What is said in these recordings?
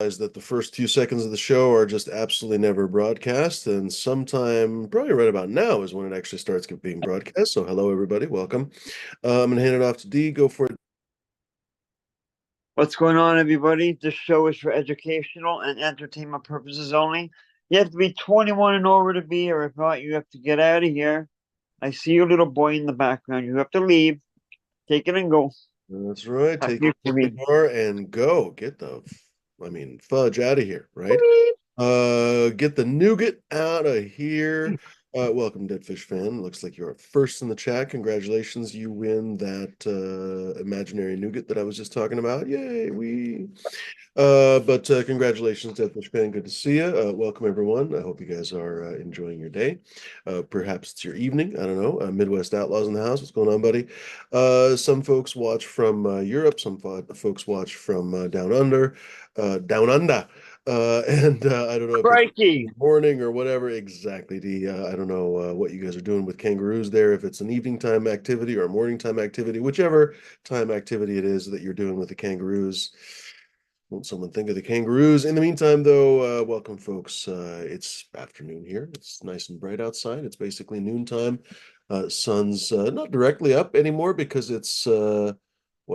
That the first few seconds of the show are just absolutely never broadcast, and sometime probably right about now is when it actually starts being broadcast. So hello everybody, welcome. I'm gonna hand it off to D. Go for it. What's going on, everybody? This show is for educational and entertainment purposes only. You have to be 21 and over to be, or if not, you have to get out of here. I see your little boy in the background. You have to leave. Take it and go. That's right. Back Take to you, the Kimmy. car and go. Get the, fudge out of here, right? Get the nougat out of here. Welcome, Deadfish fan. Looks like you're first in the chat. Congratulations, you win that imaginary nougat that I was just talking about. Yay, we. But congratulations, Deadfish fan. Good to see you. Welcome, everyone. I hope you guys are enjoying your day. Perhaps it's your evening. I don't know. Midwest Outlaws in the house. What's going on, buddy? Some folks watch from Europe. Some folks watch from down under. Down under. And I don't know if it's Crikey! morning or whatever exactly. I don't know what you guys are doing with kangaroos there. If it's an evening time activity or a morning time activity, whichever time activity it is that you're doing with the kangaroos. Won't someone think of the kangaroos? In the meantime, though, welcome, folks. It's afternoon here. It's nice and bright outside. It's basically noontime. Sun's not directly up anymore because it's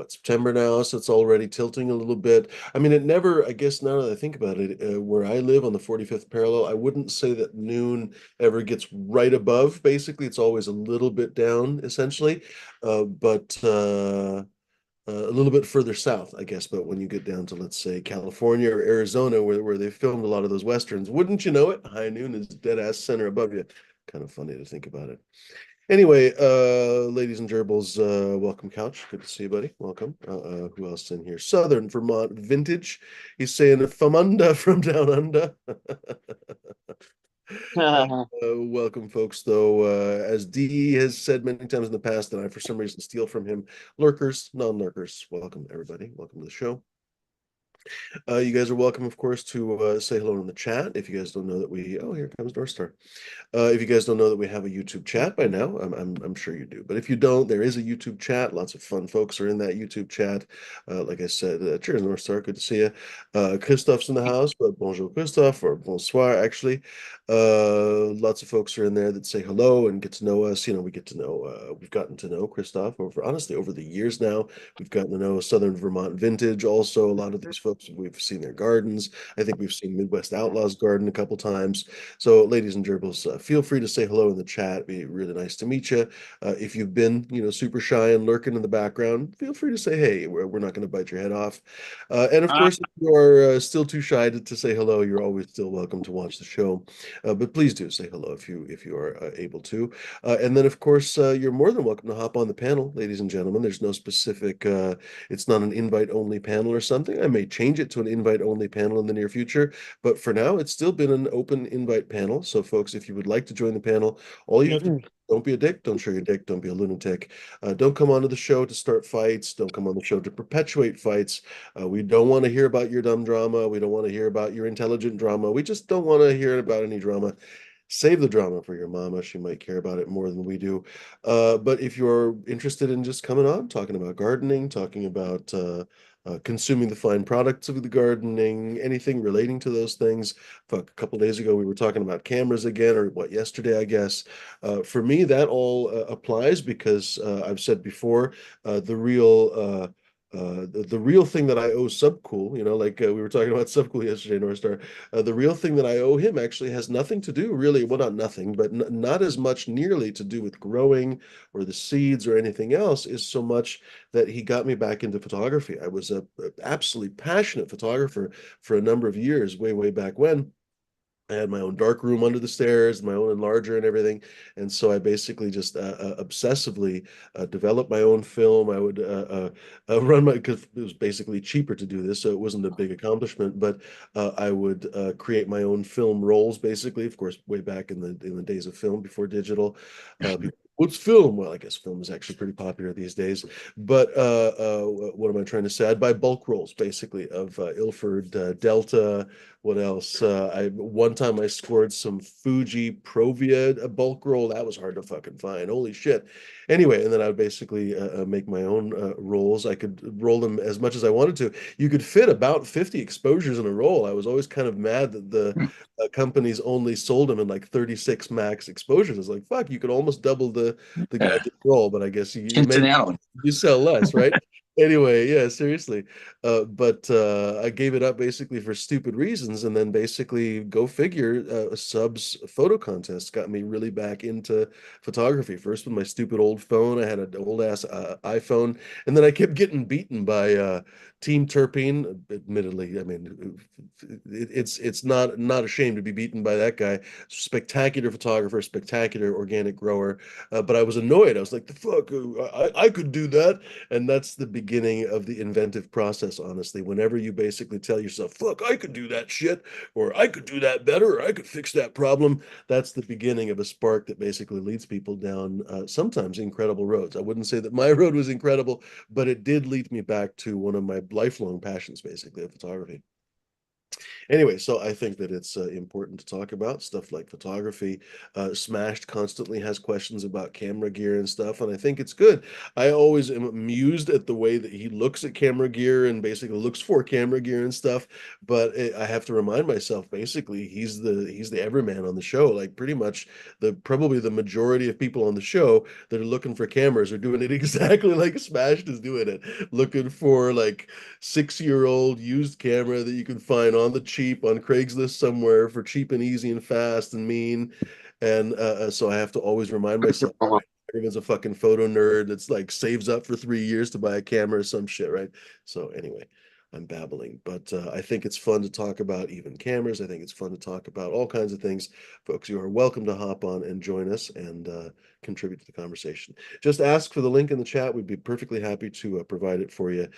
September now, so it's already tilting a little bit. I mean, it never, I guess now that I think about it, where I live on the 45th parallel, I wouldn't say that noon ever gets right above. Basically, it's always a little bit down, essentially. But a little bit further south, I guess. But when you get down to, let's say, California or Arizona, where they filmed a lot of those westerns, wouldn't you know it? High noon is dead ass center above you. Kind of funny to think about it. Anyway, ladies and gerbils, welcome, Couch. Good to see you, buddy. Welcome. Who else in here? Southern Vermont Vintage. He's saying Famunda from down under. Welcome, folks. Though, as D has said many times in the past, that I, for some reason, steal from him. Lurkers, non-lurkers. Welcome, everybody. Welcome to the show. You guys are welcome, of course, to say hello in the chat. If you guys don't know that oh, here comes North Star. If you guys don't know that we have a YouTube chat by now, I'm sure you do. But if you don't, there is a YouTube chat. Lots of fun folks are in that YouTube chat. Like I said, cheers, North Star. Good to see you. Christophe's in the house, but bonjour, Christophe, or bonsoir, actually. Lots of folks are in there that say hello and get to know us. We get to know, we've gotten to know Christophe honestly, over the years now. We've gotten to know Southern Vermont Vintage. Also, a lot of these folks, we've seen their gardens. I think we've seen Midwest Outlaws Garden a couple times. So, ladies and gerbils, feel free to say hello in the chat. It'd be really nice to meet you. If you've been, super shy and lurking in the background, feel free to say, hey, we're not going to bite your head off. And of course, if you are still too shy to say hello, you're always still welcome to watch the show. But please do say hello if you are able to. And then, of course, you're more than welcome to hop on the panel, ladies and gentlemen. There's no specific, it's not an invite only panel or something. I may change it to an invite only panel in the near future. But for now, it's still been an open invite panel. So, folks, if you would like to join the panel, all you have to don't be a dick. Don't show your dick. Don't be a lunatic. Don't come onto the show to start fights. Don't come on the show to perpetuate fights. We don't want to hear about your dumb drama. We don't want to hear about your intelligent drama. We just don't want to hear about any drama. Save the drama for your mama. She might care about it more than we do. But if you're interested in just coming on, talking about gardening, talking about consuming the fine products of the gardening, anything relating to those things. Fuck, a couple days ago, we were talking about cameras again, or what, yesterday, I guess. For me, that all applies because I've said before, the real thing that I owe Subcool, like we were talking about Subcool yesterday, North Star, the real thing that I owe him actually has nothing to do, really, well, not nothing, but not as much nearly to do with growing or the seeds or anything else, is so much that he got me back into photography. I was a absolutely passionate photographer for a number of years, way, way back when. I had my own dark room under the stairs, my own enlarger and everything. And so I basically just obsessively developed my own film. I would run because it was basically cheaper to do this, so it wasn't a big accomplishment. But I would create my own film rolls, basically. Of course, way back in the days of film before digital, What's film? Well, I guess film is actually pretty popular these days. But what am I trying to say? I'd buy bulk rolls basically of Ilford Delta. What else? I one time I scored some Fuji Provia a bulk roll. That was hard to fucking find. Holy shit. Anyway, and then I would basically make my own rolls. I could roll them as much as I wanted to. You could fit about 50 exposures in a roll. I was always kind of mad that the Hmm. companies only sold them in like 36 max exposures. It's like, fuck, you could almost double the Yeah. goddamn roll, but I guess Cincinnati. you sell less, right? Anyway, yeah, seriously. But I gave it up basically for stupid reasons, and then basically, go figure, Sub's photo contest got me really back into photography. First with my stupid old phone, I had an old ass iPhone, and then I kept getting beaten by Team Terpene. Admittedly, I mean, it's not ashamed to be beaten by that guy. Spectacular photographer, spectacular organic grower. But I was annoyed. I was like, the fuck, I could do that. And that's the beginning of the inventive process, honestly. Whenever you basically tell yourself, fuck, I could do that shit, or I could do that better, or I could fix that problem, that's the beginning of a spark that basically leads people down sometimes incredible roads. I wouldn't say that my road was incredible, but it did lead me back to one of my lifelong passions, basically, of photography. Anyway, so I think that it's important to talk about stuff like photography. Smashed constantly has questions about camera gear and stuff, and I think it's good. I always am amused at the way that he looks at camera gear and basically looks for camera gear and stuff. But I have to remind myself, basically, he's the everyman on the show. Like pretty much probably the majority of people on the show that are looking for cameras are doing it exactly like Smashed is doing it, looking for like 6-year-old used camera that you can find on the cheap on Craigslist somewhere for cheap and easy and fast and mean. And so I have to always remind myself, everyone's a fucking photo nerd that's like saves up for 3 years to buy a camera or some shit, right? So anyway, I'm babbling, but I think it's fun to talk about even cameras. I think it's fun to talk about all kinds of things. Folks, you are welcome to hop on and join us and contribute to the conversation. Just ask for the link in the chat. We'd be perfectly happy to provide it for you.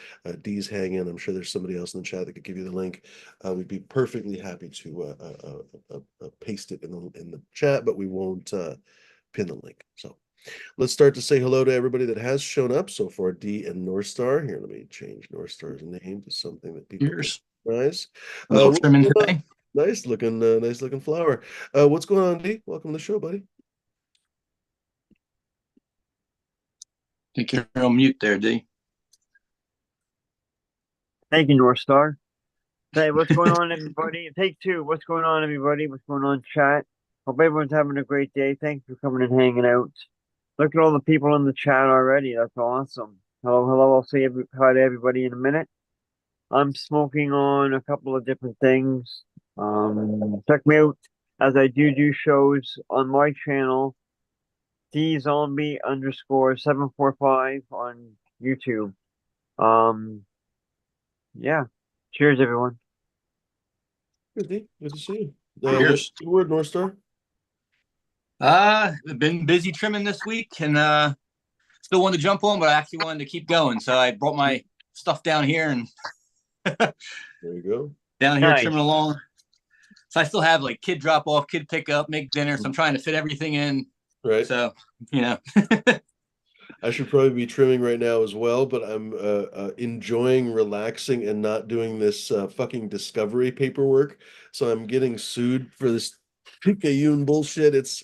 D's hanging. I'm sure there's somebody else in the chat that could give you the link. We'd be perfectly happy to paste it in the chat, but we won't pin the link. So let's start to say hello to everybody that has shown up so far. D and North Star. Here, let me change North Star's name to something that people can Years. recognize. A little What's trimming going on? today. Nice looking flower. What's going on, D? Welcome to the show, buddy. I think you're on mute there, D. Thank you, North Star. Hey, what's going on, everybody? Take two. What's going on, everybody? What's going on, chat? Hope everyone's having a great day. Thanks for coming and hanging out. Look at all the people in the chat already. That's awesome. Hello. I'll say hi to everybody in a minute. I'm smoking on a couple of different things. Check me out as I do shows on my channel, DZombie_745 on YouTube. Yeah. Cheers, everyone. Good, D. Good to see you. Cheers. What's the word, North Star? I've been busy trimming this week and still wanted to jump on, but I actually wanted to keep going. So I brought my stuff down here and There you go. down here Nice. trimming along. So I still have like kid drop off, kid pick up, make dinner. So I'm trying to fit everything in. Right. So, you know. I should probably be trimming right now as well, but I'm enjoying relaxing and not doing this fucking discovery paperwork. So I'm getting sued for this Picayune bullshit. It's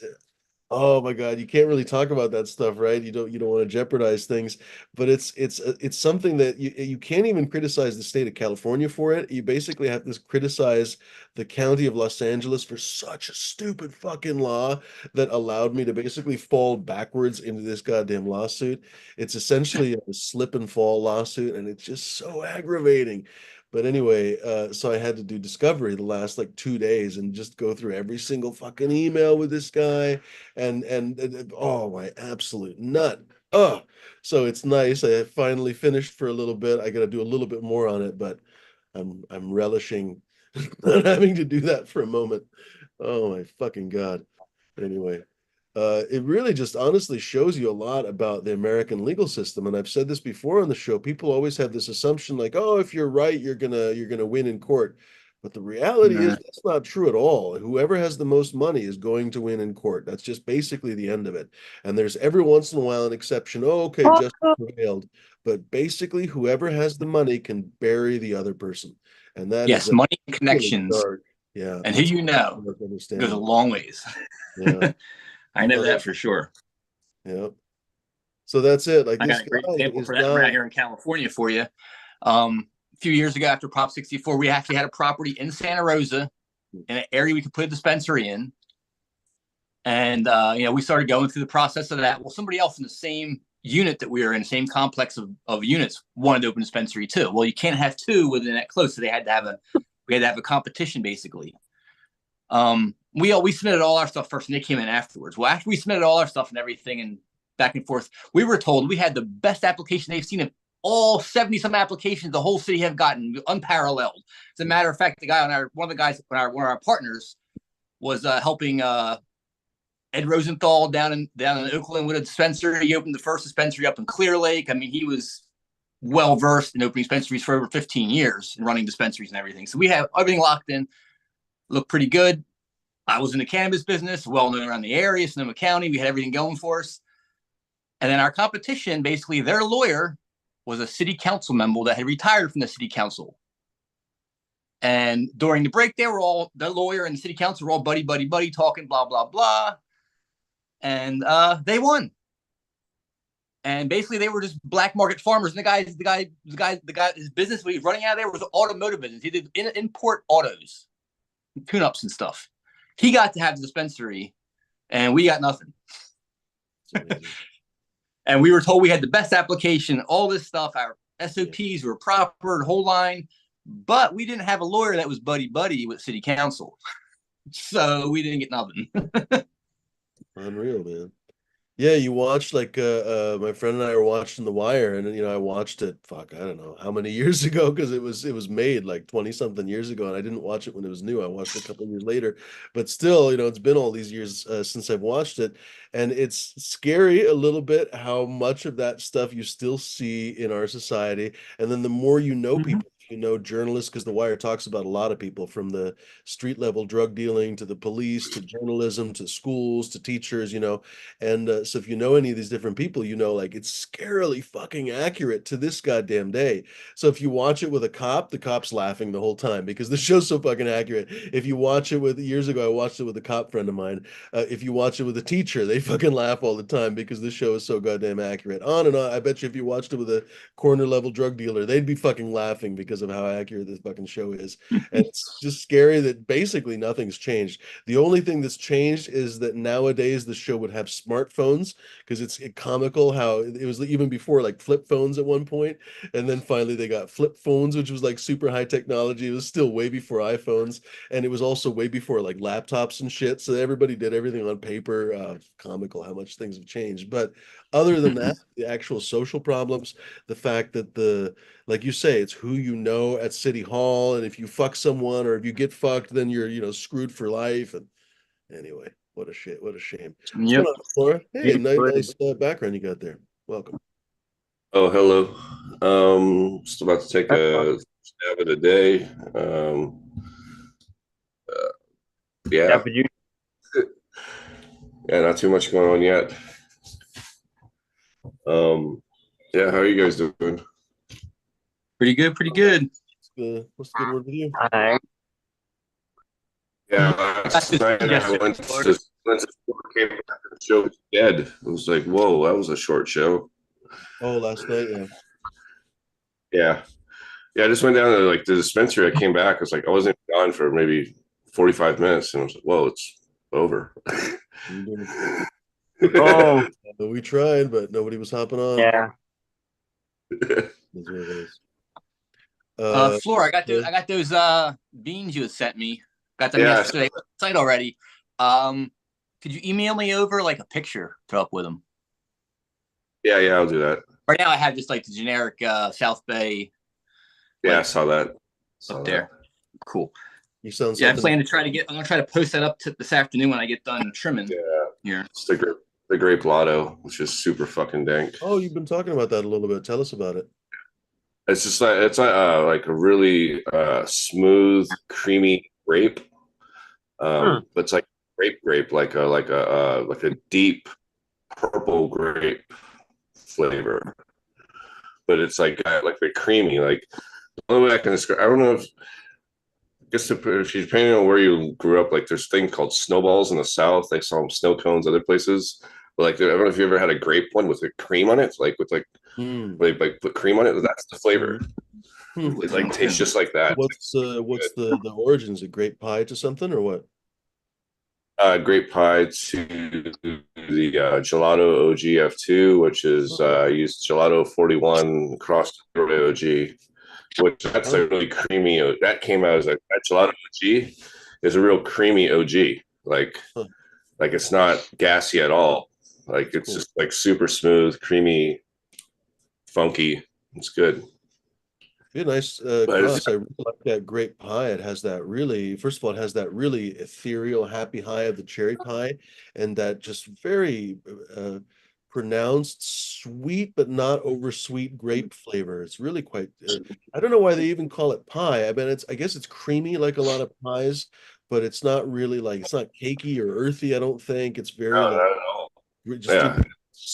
Oh my God, you can't really talk about that stuff, right? You don't want to jeopardize things, but it's something that you can't even criticize the state of California for it. You basically have to criticize the county of Los Angeles for such a stupid fucking law that allowed me to basically fall backwards into this goddamn lawsuit. It's essentially a slip and fall lawsuit, and it's just so aggravating. But anyway, so I had to do discovery the last like 2 days and just go through every single fucking email with this guy and oh my absolute nut. Oh, so it's nice. I finally finished for a little bit. I got to do a little bit more on it, but I'm relishing not having to do that for a moment. Oh my fucking God. Anyway, it really just honestly shows you a lot about the American legal system. And I've said this before on the show. People always have this assumption like, oh, if you're right, you're gonna win in court. But the reality is Nah. that's not true at all. Whoever has the most money is going to win in court. That's just basically the end of it. And there's every once in a while an exception. Oh, okay, Oh, justice prevailed. But basically, whoever has the money can bury the other person. And that is Yes, a money and really connections dark, yeah, and who that's you know dark goes a understanding. long ways. Yeah. I know Uh, that for sure. yeah. So that's it. Like I this got a guy great example is for that not. around here in California for you. A few years ago, after Prop 64, we actually had a property in Santa Rosa in an area we could put a dispensary in. And, we started going through the process of that. Well, somebody else in the same unit that we were in, the same complex of units, wanted to open a dispensary too. Well, you can't have two within that close. So we had to have a competition basically. We submitted all our stuff first and they came in afterwards. Well, after we submitted all our stuff and everything and back and forth, we were told we had the best application they've seen of all 70 some applications the whole city have gotten, unparalleled. As a matter of fact, one of the guys, one of our partners was helping Ed Rosenthal down in Oakland with a dispensary. He opened the first dispensary up in Clear Lake. I mean, he was well versed in opening dispensaries for over 15 years and running dispensaries and everything. So we have everything locked in, looked pretty good. I was in the cannabis business, well known around the area, Sonoma County. We had everything going for us. And then our competition, basically, their lawyer was a city council member that had retired from the city council. And during the break, the lawyer and the city council were all buddy, talking, blah, blah, blah. And they won. And basically, they were just black market farmers. And the guy, his business he was running out of there was an automotive business. He did import autos, tune-ups and stuff. He got to have the dispensary, and we got nothing. And we were told we had the best application, all this stuff. Our SOPs were proper, the whole line. But we didn't have a lawyer that was buddy with city council. So we didn't get nothing. Unreal, man. Yeah, you watched like my friend and I were watching The Wire, and I watched it, fuck, I don't know how many years ago, because it was made like 20 something years ago, and I didn't watch it when it was new. I watched it a couple of years later, but still, it's been all these years since I've watched it, and it's scary a little bit how much of that stuff you still see in our society. And then the more people, journalists, because The Wire talks about a lot of people, from the street level drug dealing to the police to journalism to schools to teachers, and so if you know any of these different people, like it's scarily fucking accurate to this goddamn day. So if you watch it with a cop, the cop's laughing the whole time because the show's so fucking accurate. If you watch it years ago, I watched it with a cop friend of mine. If you watch it with a teacher, they fucking laugh all the time because this show is so goddamn accurate. On and on. I bet you if you watched it with a corner level drug dealer, they'd be fucking laughing because of how accurate this fucking show is. And it's just scary that basically nothing's changed. The only thing that's changed is that nowadays the show would have smartphones, because it's comical how it was even before like flip phones at one point, and then finally they got flip phones, which was like super high technology. It was still way before iPhones, and it was also way before like laptops and shit. So everybody did everything on paper. Comical how much things have changed. But other than that, the actual social problems, the fact that like you say, it's who you know at City Hall, and if you fuck someone or if you get fucked, then you're screwed for life. And anyway, what a shit, what a shame. What's Yep. going on, Laura? Hey, nice Beautiful. background you got there. Welcome. Oh, hello. Just about to take a stab at a day. Yeah, yeah, not too much going on yet. Yeah, how are you guys doing? Pretty good, pretty good. What's the good word with you? Hi. Yeah, last night I went to came back and the show was dead. It was like, whoa, that was a short show. Oh, last night, yeah. Yeah, I just went down to like the dispensary. I came back. I was like, I wasn't gone for maybe 45 minutes, and I was like, whoa, it's over. Oh, We tried, but nobody was hopping on. yeah. That's what it is. Flora, I got those beans you had sent me. Got them Yeah. yesterday on the site already. Could you email me over like a picture to up with them? Yeah, I'll do that. Right now I have just like the generic South Bay Yeah, I saw that. up there. Cool. You sound Yeah, I something. plan to I'm gonna try to post that up this afternoon when I get done trimming. Yeah, Here. it's the grape lotto, which is super fucking dank. Oh, you've been talking about that a little bit. Tell us about it. It's just like a really smooth, creamy grape. But it's like grape, like a deep purple grape flavor. But it's like very creamy. Like the only way I can describe, I don't know if I guess if you're depending on where you grew up, like there's things called snowballs in the South. They saw them snow cones other places. But like I don't know if you ever had a grape one with like cream on it, like with Mm. like put cream on it. That's the flavor. Hmm. It like tastes just like that. What's the origins? A grape pie to something or what? Grape pie to the gelato OG-F2, which is used gelato 41 cross OG, which that's a really creamy. That came out as that gelato OG is a real creamy OG. Like Huh. like it's not gassy at all. Like it's Cool. just like super smooth, creamy, funky. It's good. Be a nice But cross. I really like that grape pie. It has that really, first of all, it has that really ethereal, happy high of the cherry pie, and that just very pronounced sweet but not over sweet grape flavor. It's really quite. I don't know why they even call it pie. I mean, I guess it's creamy like a lot of pies, but it's not really like it's not cakey or earthy. I don't think it's very no, like not at all. just Yeah,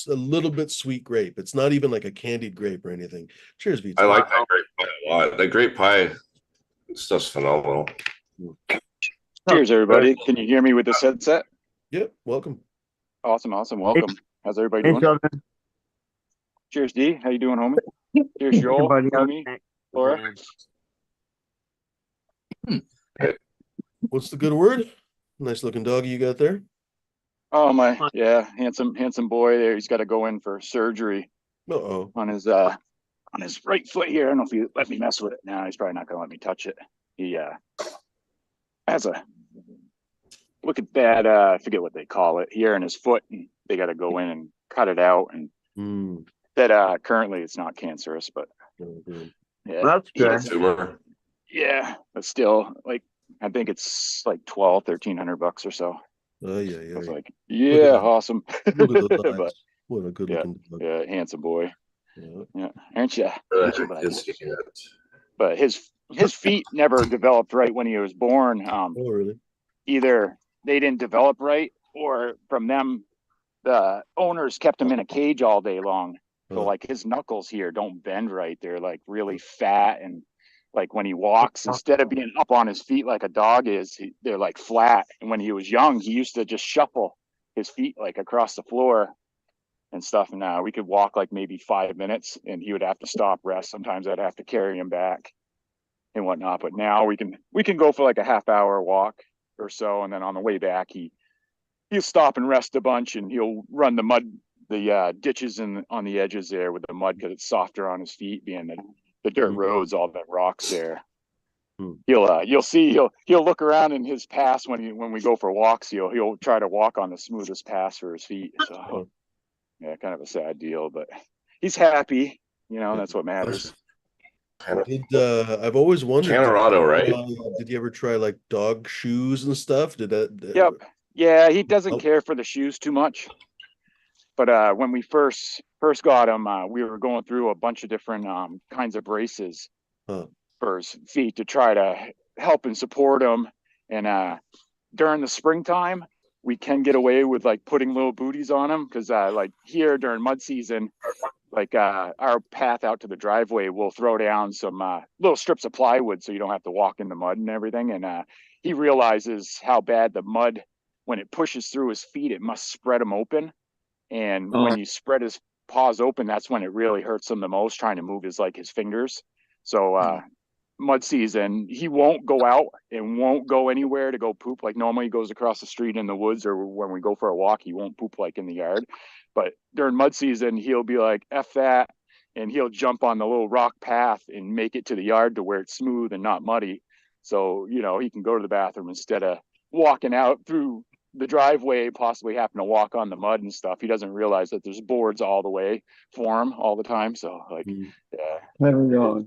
a little bit sweet grape. It's not even like a candied grape or anything. Cheers, I VT. like that grape pie a lot. That grape pie stuff's phenomenal. Cheers, everybody. Can you hear me with this headset? Yep, welcome. Awesome. Welcome. How's everybody Hey, doing? Sheldon. Cheers, D. How you doing, homie? Cheers, Hey, Joel, buddy. Amy, Laura. What's the good word? Nice looking doggy you got there. Oh my, yeah, handsome boy there. He's got to go in for surgery Uh-oh. on his right foot here. I don't know if he let me mess with it now. He's probably not gonna let me touch it. He has a look at that. I forget what they call it here in his foot, and they got to go in and cut it out. And Mm. that currently it's not cancerous, but Oh, good. yeah, That's he good. has- Tumor. yeah, but still, like I think it's like $1,200-1,300 or so. Oh, yeah, I was yeah. like, yeah, that. awesome. Look at those But eyes. What a good looking dog. yeah, handsome boy. Yeah. Yeah, aren't you? But his feet never developed right when he was born. Oh, really? Either they didn't develop right, or from them, the owners kept him in a cage all day long. So like his knuckles here don't bend right. They're like really fat, and like when he walks, instead of being up on his feet like a dog is, they're like flat. And when he was young, he used to just shuffle his feet like across the floor and stuff. And we could walk like maybe 5 minutes, and he would have to stop, rest. Sometimes I'd have to carry him back and whatnot. But now we can go for like a half-hour walk or so, and then on the way back, he'll stop and rest a bunch, and he'll run the ditches on the edges there with the mud because it's softer on his feet, being the dirt roads, all that rocks there. You'll see he'll look around in his pass when we go for walks. He'll try to walk on the smoothest pass for his feet. So yeah, kind of a sad deal, but he's happy. That's what matters. I've always wondered. Colorado, right? Did you ever try like dog shoes and stuff? Did that? Yep. Yeah, he doesn't care for the shoes too much. But when we first got him, we were going through a bunch of different kinds of braces for his feet to try to help and support him. And during the springtime, we can get away with like putting little booties on him because like here during mud season, like our path out to the driveway, we'll throw down some little strips of plywood so you don't have to walk in the mud and everything. And he realizes how bad the mud, when it pushes through his feet, it must spread him open. And when you spread his paws open, that's when it really hurts him the most, trying to move his fingers. So mud season, he won't go out and won't go anywhere to go poop. Like normally he goes across the street in the woods, or when we go for a walk, he won't poop like in the yard. But during mud season, he'll be like, F that. And he'll jump on the little rock path and make it to the yard to where it's smooth and not muddy. So, he can go to the bathroom instead of walking out through the driveway, possibly having to walk on the mud and stuff. He doesn't realize that there's boards all the way for him all the time. So yeah.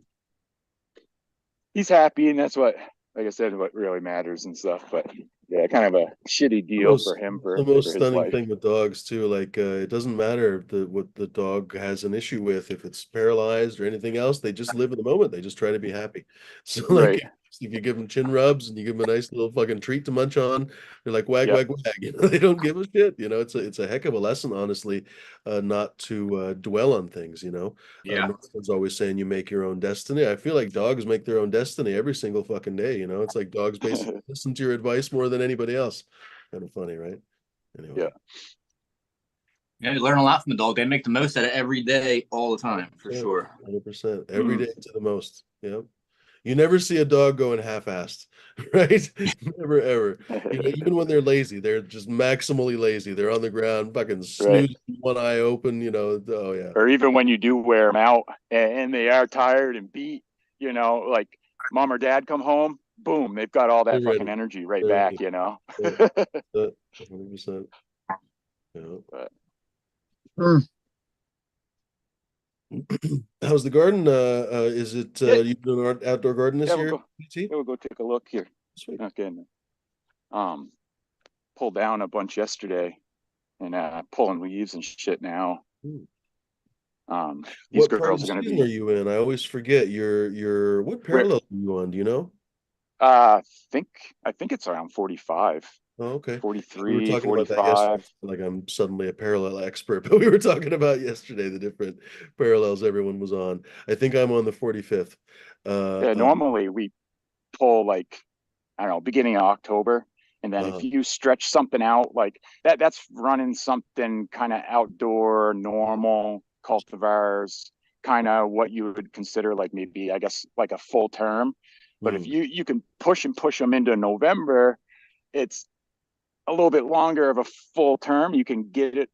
He's happy, and that's what, like I said, what really matters and stuff. But yeah, kind of a shitty deal for him The most for his stunning life. thing with dogs too, like it doesn't matter what the dog has an issue with, if it's paralyzed or anything else, they just live in the moment. They just try to be happy. So like Right. if you give them chin rubs and you give them a nice little fucking treat to munch on, they're like wag Yep. wag wag. You know, they don't give a shit. You know, it's a heck of a lesson, honestly, not to dwell on things. You know, Yeah. Northman's always saying you make your own destiny. I feel like dogs make their own destiny every single fucking day. You know, it's like dogs basically listen to your advice more than anybody else. Kind of funny, right? Anyway. Yeah. Yeah, you learn a lot from the dog. They make the most out of every day, all the time, for sure. 100%. Every day to the most. Yep. You never see a dog going half-assed, right? Never, ever. You know, even when they're lazy, they're just maximally lazy. They're on the ground, fucking Right. snoozing, one eye open, you know. Oh, yeah. Or even when you do wear them out and they are tired and beat, you know, like mom or dad come home, boom, they've got all that They're fucking ready. energy right They're back, ready. you know. Yeah. 100%. Yeah. But, How's the garden? Is it yeah, you doing an outdoor garden this yeah, year, PT? we'll go take a look here. Sweet. Okay. Pulled down a bunch yesterday and pulling leaves and shit now. These What part of girls the are gonna season are be you in? I always forget. What parallel are you on? Do you know? I think it's around 45, Oh, okay. We were 43, talking about that yesterday. 45. Like I'm suddenly a parallel expert, but we were talking about yesterday the different parallels everyone was on. I think I'm on the 45th. Yeah, normally we pull like, I don't know, beginning of October. And then if you stretch something out like that, that's running something kind of outdoor, normal cultivars, kind of what you would consider like maybe, I guess, like a full term. But if you can push them into November, it's a little bit longer of a full term. You can get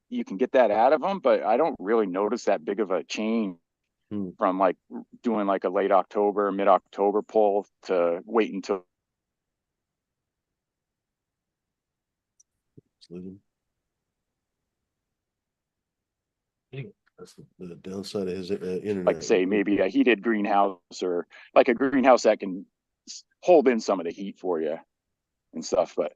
that out of them, but I don't really notice that big of a change from like doing like a late October, mid-October pull to wait until. That's the downside of his internet. Like say maybe a heated greenhouse or like a greenhouse that can hold in some of the heat for you and stuff. But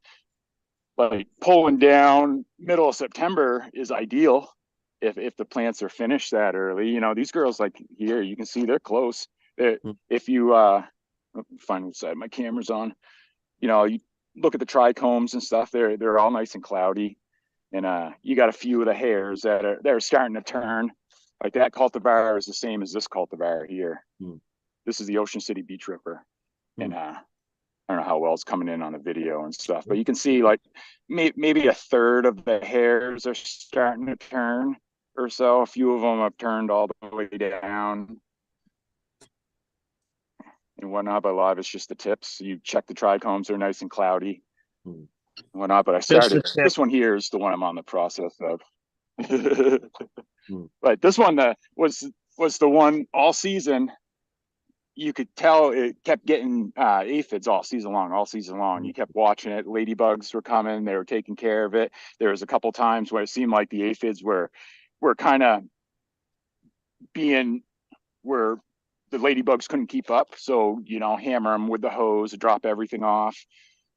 like pulling down middle of September is ideal if the plants are finished that early. You know, these girls like here, you can see they're close. If you find what side my camera's on, you know, you look at the trichomes and stuff, they're all nice and cloudy. And you got a few of the hairs that are starting to turn. Like that cultivar is the same as this cultivar here. This is the Ocean City Beach Ripper. And I don't know how well it's coming in on the video and stuff, but you can see like maybe a third of the hairs are starting to turn or so. A few of them have turned all the way down and whatnot, but a lot of it's just the tips. You check the trichomes, they're nice and cloudy and whatnot. But I started, this one here is the one I'm on the process of. But this one was the one all season. You could tell it kept getting aphids all season long. You kept watching it. Ladybugs were coming. They were taking care of it. There was a couple times where it seemed like the aphids were kind of where the ladybugs couldn't keep up. So, you know, hammer them with the hose, drop everything off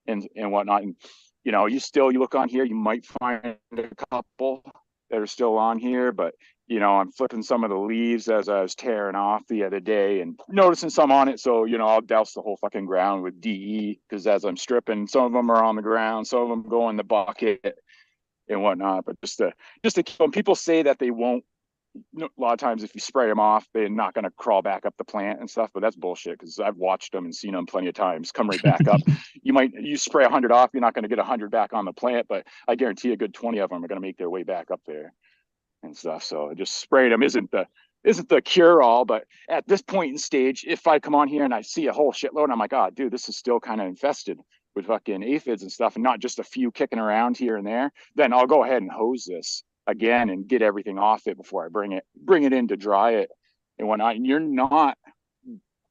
and whatnot. And, you know, you look on here, you might find a couple that are still on here, but you know, I'm flipping some of the leaves as I was tearing off the other day and noticing some on it. So, you know, I'll douse the whole fucking ground with DE because as I'm stripping, some of them are on the ground, some of them go in the bucket and whatnot. But just to keep them, people say that they won't. A lot of times, if you spray them off, they're not going to crawl back up the plant and stuff. But that's bullshit because I've watched them and seen them plenty of times come right back up. You spray 100 off, you're not going to get 100 back on the plant, but I guarantee a good 20 of them are going to make their way back up there and stuff. So just spraying them isn't the cure all, but at this point in stage, if I come on here and I see a whole shitload, I'm like, oh, dude, this is still kind of infested with fucking aphids and stuff, and not just a few kicking around here and there. Then I'll go ahead and hose this again and get everything off it before I bring it in to dry it and whatnot. And you're not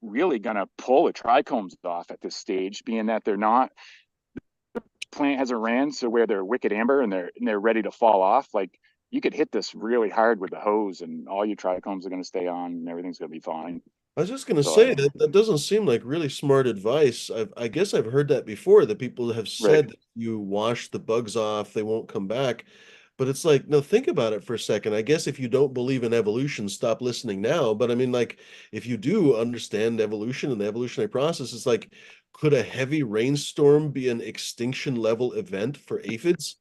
really gonna pull the trichomes off at this stage, being that the plant hasn't ran, so where they're wicked amber and they're ready to fall off. Like you could hit this really hard with the hose and all your trichomes are going to stay on and everything's going to be fine. I was just going to So, say that that doesn't seem like really smart advice. I guess I've heard that before, that people have said that you wash the bugs off, they won't come back. But it's like, no, think about it for a second. I guess if you don't believe in evolution, stop listening now. But I mean, like, if you do understand evolution and the evolutionary process, it's like, could a heavy rainstorm be an extinction level event for aphids?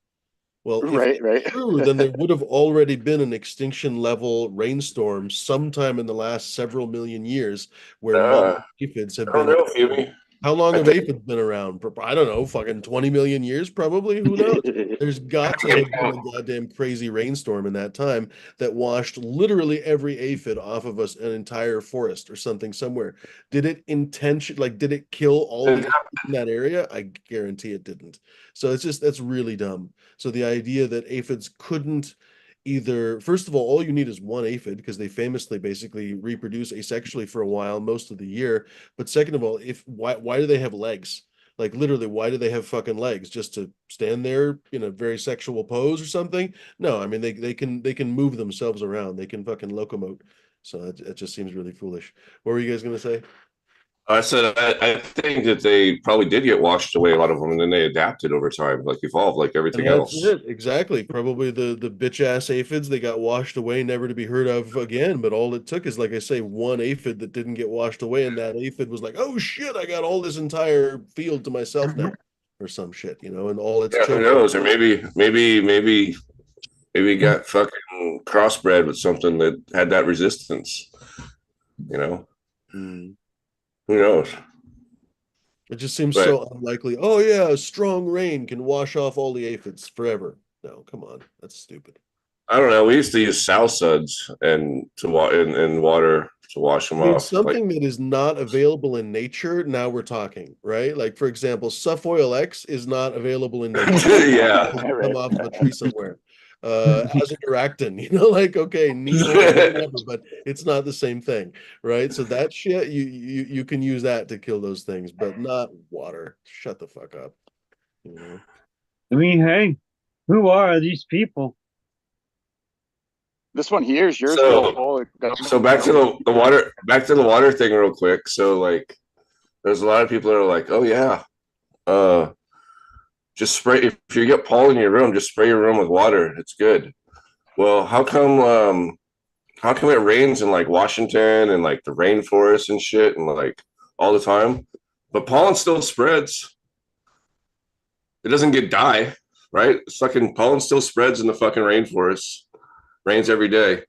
Well, if right, right. true, then there would have already been an extinction level rainstorm sometime in the last several million years where modern aphids have I don't been. know, Phoebe. How long I have think- aphids been around? I don't know, fucking 20 million years, probably. Who knows? There's got to have been a goddamn crazy rainstorm in that time that washed literally every aphid off of us, an entire forest or something somewhere. Did it did it kill all the aphids in that area? I guarantee it didn't. So that's really dumb. So the idea that aphids couldn't either, first of all you need is one aphid because they famously basically reproduce asexually for a while most of the year. But second of all, if why do they have legs? Like literally, why do they have fucking legs? Just to stand there in a very sexual pose or something? No, I mean they can move themselves around. They can fucking locomote. So it just seems really foolish. What were you guys gonna say? I said I think that they probably did get washed away, a lot of them, and then they adapted over time, like evolved, like everything And that's else. it, exactly. Probably the bitch ass aphids, they got washed away, never to be heard of again. But all it took is, like I say, one aphid that didn't get washed away, and that aphid was like, "Oh shit, I got all this entire field to myself now," or some shit, and all its Yeah, who children. knows? Or maybe got fucking crossbred with something that had that resistance. Mm. Who knows? It just seems But so unlikely. Oh yeah, a strong rain can wash off all the aphids forever. No, come on, that's stupid. I don't know. We used to use sow suds and in water to wash them I mean, off. Like, something that is not available in nature, now we're talking, right? Like, for example, Sufoil X is not available in nature. yeah. It doesn't come off of a tree somewhere. Azadirachtin, like, okay, neat, whatever, but it's not the same thing, right? So that shit, you can use that to kill those things, but not water. Shut the fuck up. I mean, hey, who are these people? This one here is yours, So- Bill. So back to the water thing real quick. So like there's a lot of people that are like, oh yeah, just spray, if you get pollen in your room, just spray your room with water. It's good. Well, how come it rains in like Washington and like the rainforest and shit and like all the time, but pollen still spreads? It doesn't get die, right? It's fucking pollen still spreads in the fucking rainforest. Rains every day.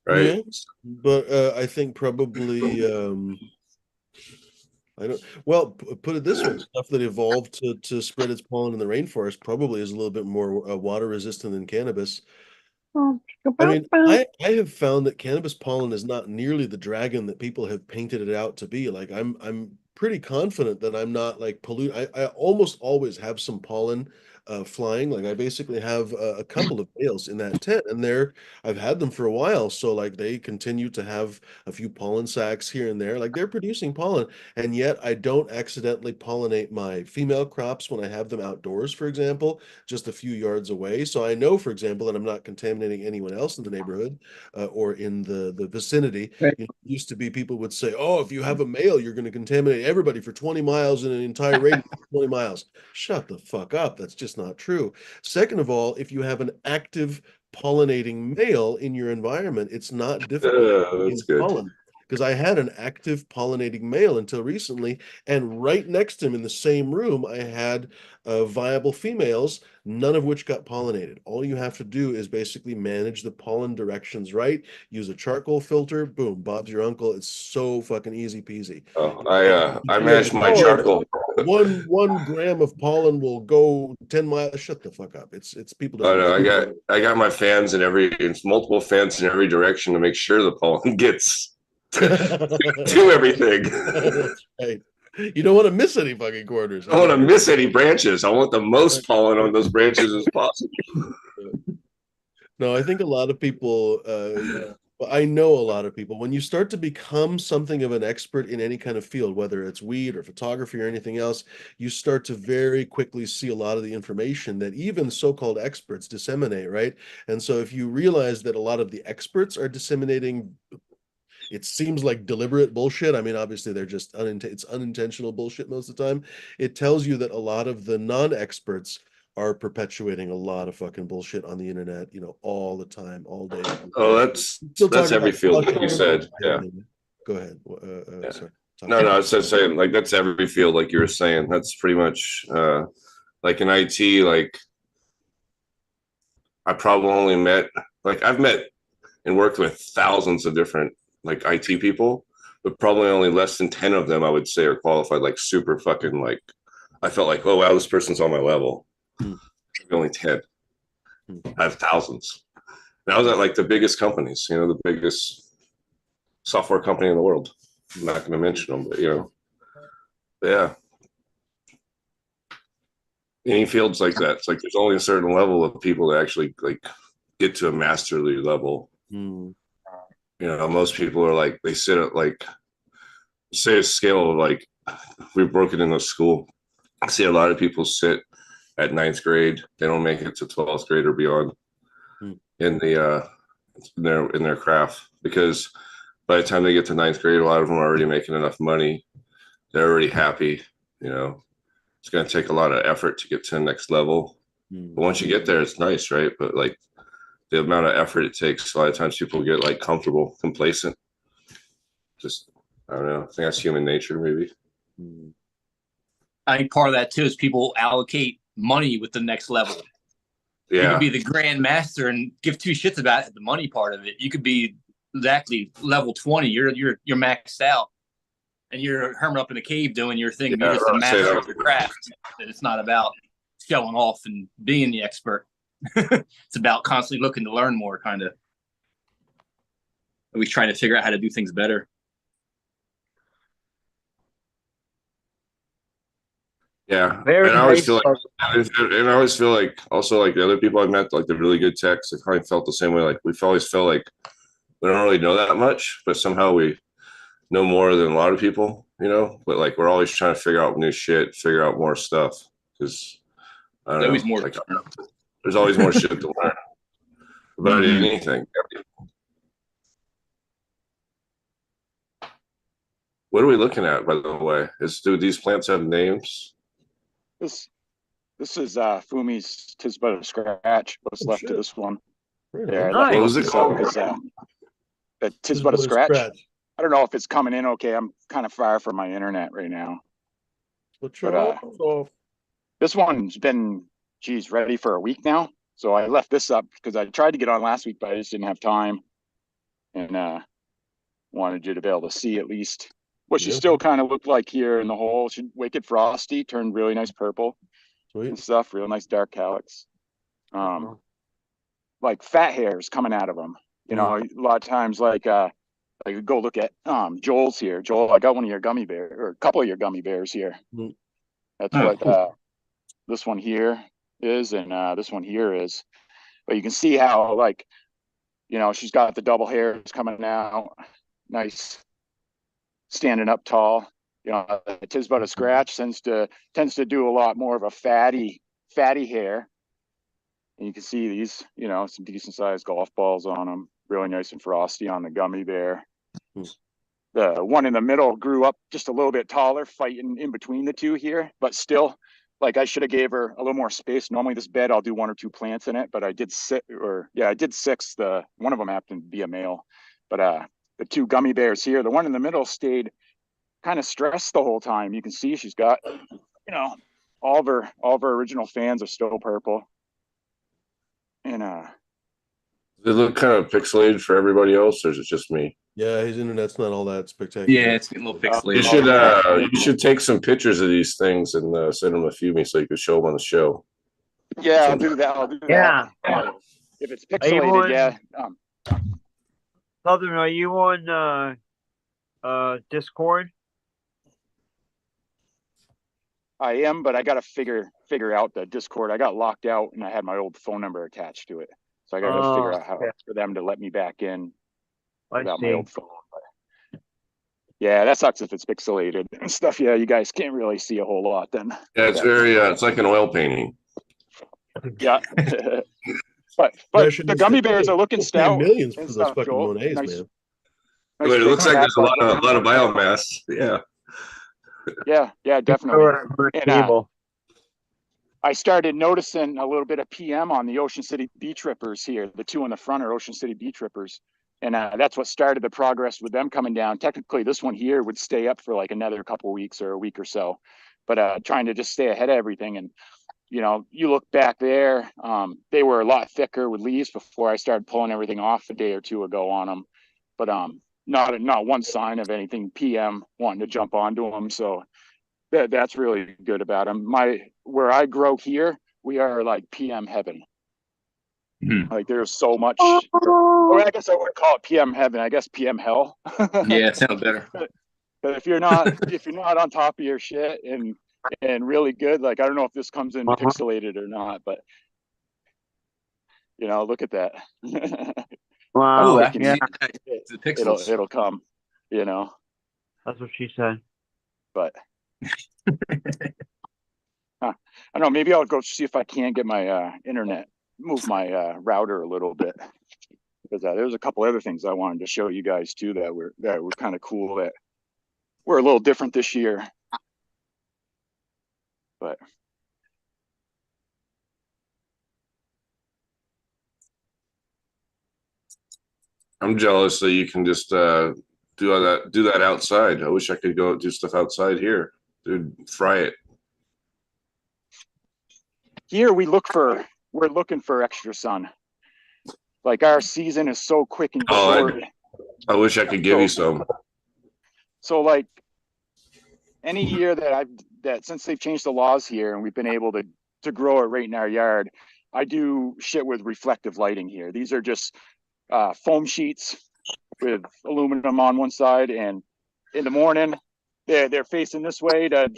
Right. Yeah, but I think probably I don't. Well, put it this way: stuff that evolved to spread its pollen in the rainforest probably is a little bit more water resistant than cannabis. I mean, I have found that cannabis pollen is not nearly the dragon that people have painted it out to be. Like I'm pretty confident that I'm not like pollute. I almost always have some pollen flying. Like I basically have a couple of bales in that tent, and I've had them for a while. So like they continue to have a few pollen sacs here and there. Like they're producing pollen, and yet I don't accidentally pollinate my female crops when I have them outdoors, for example, just a few yards away. So I know, for example, that I'm not contaminating anyone else in the neighborhood or in the vicinity. Right. It used to be people would say, "Oh, if you have a male, you're going to contaminate everybody for 20 miles in an entire radius of 20 miles." Shut the fuck up. That's just not true. Second of all, if you have an active pollinating male in your environment, it's not difficult to That's good. pollen. Because I had an active pollinating male until recently, and right next to him in the same room, I had viable females, none of which got pollinated. All you have to do is basically manage the pollen directions right, use a charcoal filter, boom, Bob's your uncle. It's so fucking easy peasy. Oh, I managed my charcoal. One gram of pollen will go 10 miles. Shut the fuck up. It's people Oh don't. no, I got my fans it's multiple fans in every direction to make sure the pollen gets to everything. That's right. You don't want to miss any fucking corners. I don't want to miss any branches. I want the most pollen on those branches as possible. No, I think a lot of people, I know a lot of people, when you start to become something of an expert in any kind of field, whether it's weed or photography or anything else, you start to very quickly see a lot of the information that even so-called experts disseminate, right? And so if you realize that a lot of the experts are disseminating it seems like deliberate bullshit. I mean, obviously they're just it's unintentional bullshit most of the time. It tells you that a lot of the non-experts are perpetuating a lot of fucking bullshit on the internet, all the time, all day. Oh, that's every field, like you said. Yeah. Go ahead. Yeah. Sorry. No, I was just saying, like, that's every field, like you were saying. That's pretty much like in IT, like I probably only I've met and worked with thousands of different like IT people, but probably only less than 10 of them I would say are qualified, like super fucking like I felt like, oh wow, this person's on my level. Only 10. I have thousands. And I was at like the biggest companies, the biggest software company in the world. I'm not going to mention them, but yeah. Any fields like that, it's like there's only a certain level of people that actually like get to a masterly level. Most people are like, they sit at like, say a scale of like, we've broken into school. I see a lot of people sit at 9th grade. They don't make it to 12th grade or beyond in their craft, because by the time they get to 9th grade, a lot of them are already making enough money. They're already happy. It's going to take a lot of effort to get to the next level. But once you get there, it's nice, right? But like the amount of effort it takes, a lot of times people get like comfortable, complacent. Just, I don't know. I think that's human nature, maybe. I think part of that too is people allocate money with the next level. Yeah. You could be the grand master and give two shits about the money part of it. You could be exactly level 20. You're maxed out, and you're hermit up in a cave doing your thing. You're just a master of your craft. And it's not about showing off and being the expert. It's about constantly looking to learn more, kind of. We're trying to figure out how to do things better. Yeah, and I always feel like also like the other people I met, like the really good techs, I kind of felt the same way. Like we've always felt like we don't really know that much, but somehow we know more than a lot of people, But like we're always trying to figure out new shit, figure out more stuff, because there's always more. Like, there's always more shit to learn about anything. What are we looking at, by the way? Do these plants have names? This is Fumi's "'Tis But a Scratch." What's left of this one? Yeah, what was it called? The "'Tis But a Scratch." I don't know if it's coming in okay. I'm kind of far from my internet right now. But this one's been, ready for a week now. So I left this up because I tried to get on last week, but I just didn't have time, and wanted you to be able to see at least what she still kind of looked like here in the hole. She Wicked Frosty, turned really nice purple. Sweet. And stuff, real nice dark calyx. Like fat hairs coming out of them. A lot of times, like go look at Joel's here. Joel, I got one of your gummy bears, or a couple of your gummy bears here. That's what this one here is, and this one here is. But you can see how, like, she's got the double hairs coming out, nice, standing up tall. "'Tis But a Scratch" tends to do a lot more of a fatty hair. And you can see these, some decent sized golf balls on them, really nice and frosty on the gummy bear. The one in the middle grew up just a little bit taller, fighting in between the two here, but still, like, I should have gave her a little more space. Normally this bed, I'll do 1 or 2 plants in it, but I did 6. One of them happened to be a male, but the 2 gummy bears here, the one in the middle stayed kind of stressed the whole time. You can see she's got, all of her original fans are still purple. And does it look kind of pixelated for everybody else, or is it just me? Yeah, his internet's not all that spectacular. Yeah, it's getting a little pixelated. You should take some pictures of these things and send them to Fumi so you can show them on the show. Yeah, I'll do that. Yeah. If it's pixelated, yeah. Southern, are you on Discord? I am, but I got to figure out the Discord. I got locked out and I had my old phone number attached to it. So I got to figure out how for them to let me back in without my old phone. But yeah, that sucks if it's pixelated and stuff. Yeah, you guys can't really see a whole lot then. Yeah, it's very, it's like an oil painting. Yeah. but the gummy bears are looking stout. Millions for those fucking Monets, man. I mean, it looks like there's a lot of biomass. Yeah. Yeah, definitely. And, Cable. I started noticing a little bit of PM on the Ocean City Beach Rippers here. The two in the front are Ocean City Beach Rippers. And that's what started the progress with them coming down. Technically, this one here would stay up for like another couple of weeks or a week or so. But trying to just stay ahead of everything. And, you know, you look back there, they were a lot thicker with leaves before I started pulling everything off a day or two ago on them. But not one sign of anything PM wanting to jump onto them. So that's really good about them. Where I grow here, we are like PM heaven. Like there's so much. Or I guess I wouldn't call it PM heaven. I guess PM hell. Yeah, it sounds better. But if you're not on top of your shit and really good, like I don't know if this comes in pixelated or not, but you know, look at that. Wow. Ooh, Yeah, the pixels. It'll come, you know. that's what she said. But I don't know, maybe I'll go see if I can get my internet, move my router a little bit, because there's a couple other things I wanted to show you guys too that were kind of cool, that were a little different this year. But I'm jealous that you can just do that outside. I wish I could go do stuff outside here. Dude, fry it. here we're looking for extra sun. Like our season is so quick and short. I wish I could give you some. So like any year that since they've changed the laws here and we've been able to grow it right in our yard, I do shit with reflective lighting here. These are just foam sheets with aluminum on one side, and in the morning they're facing this way to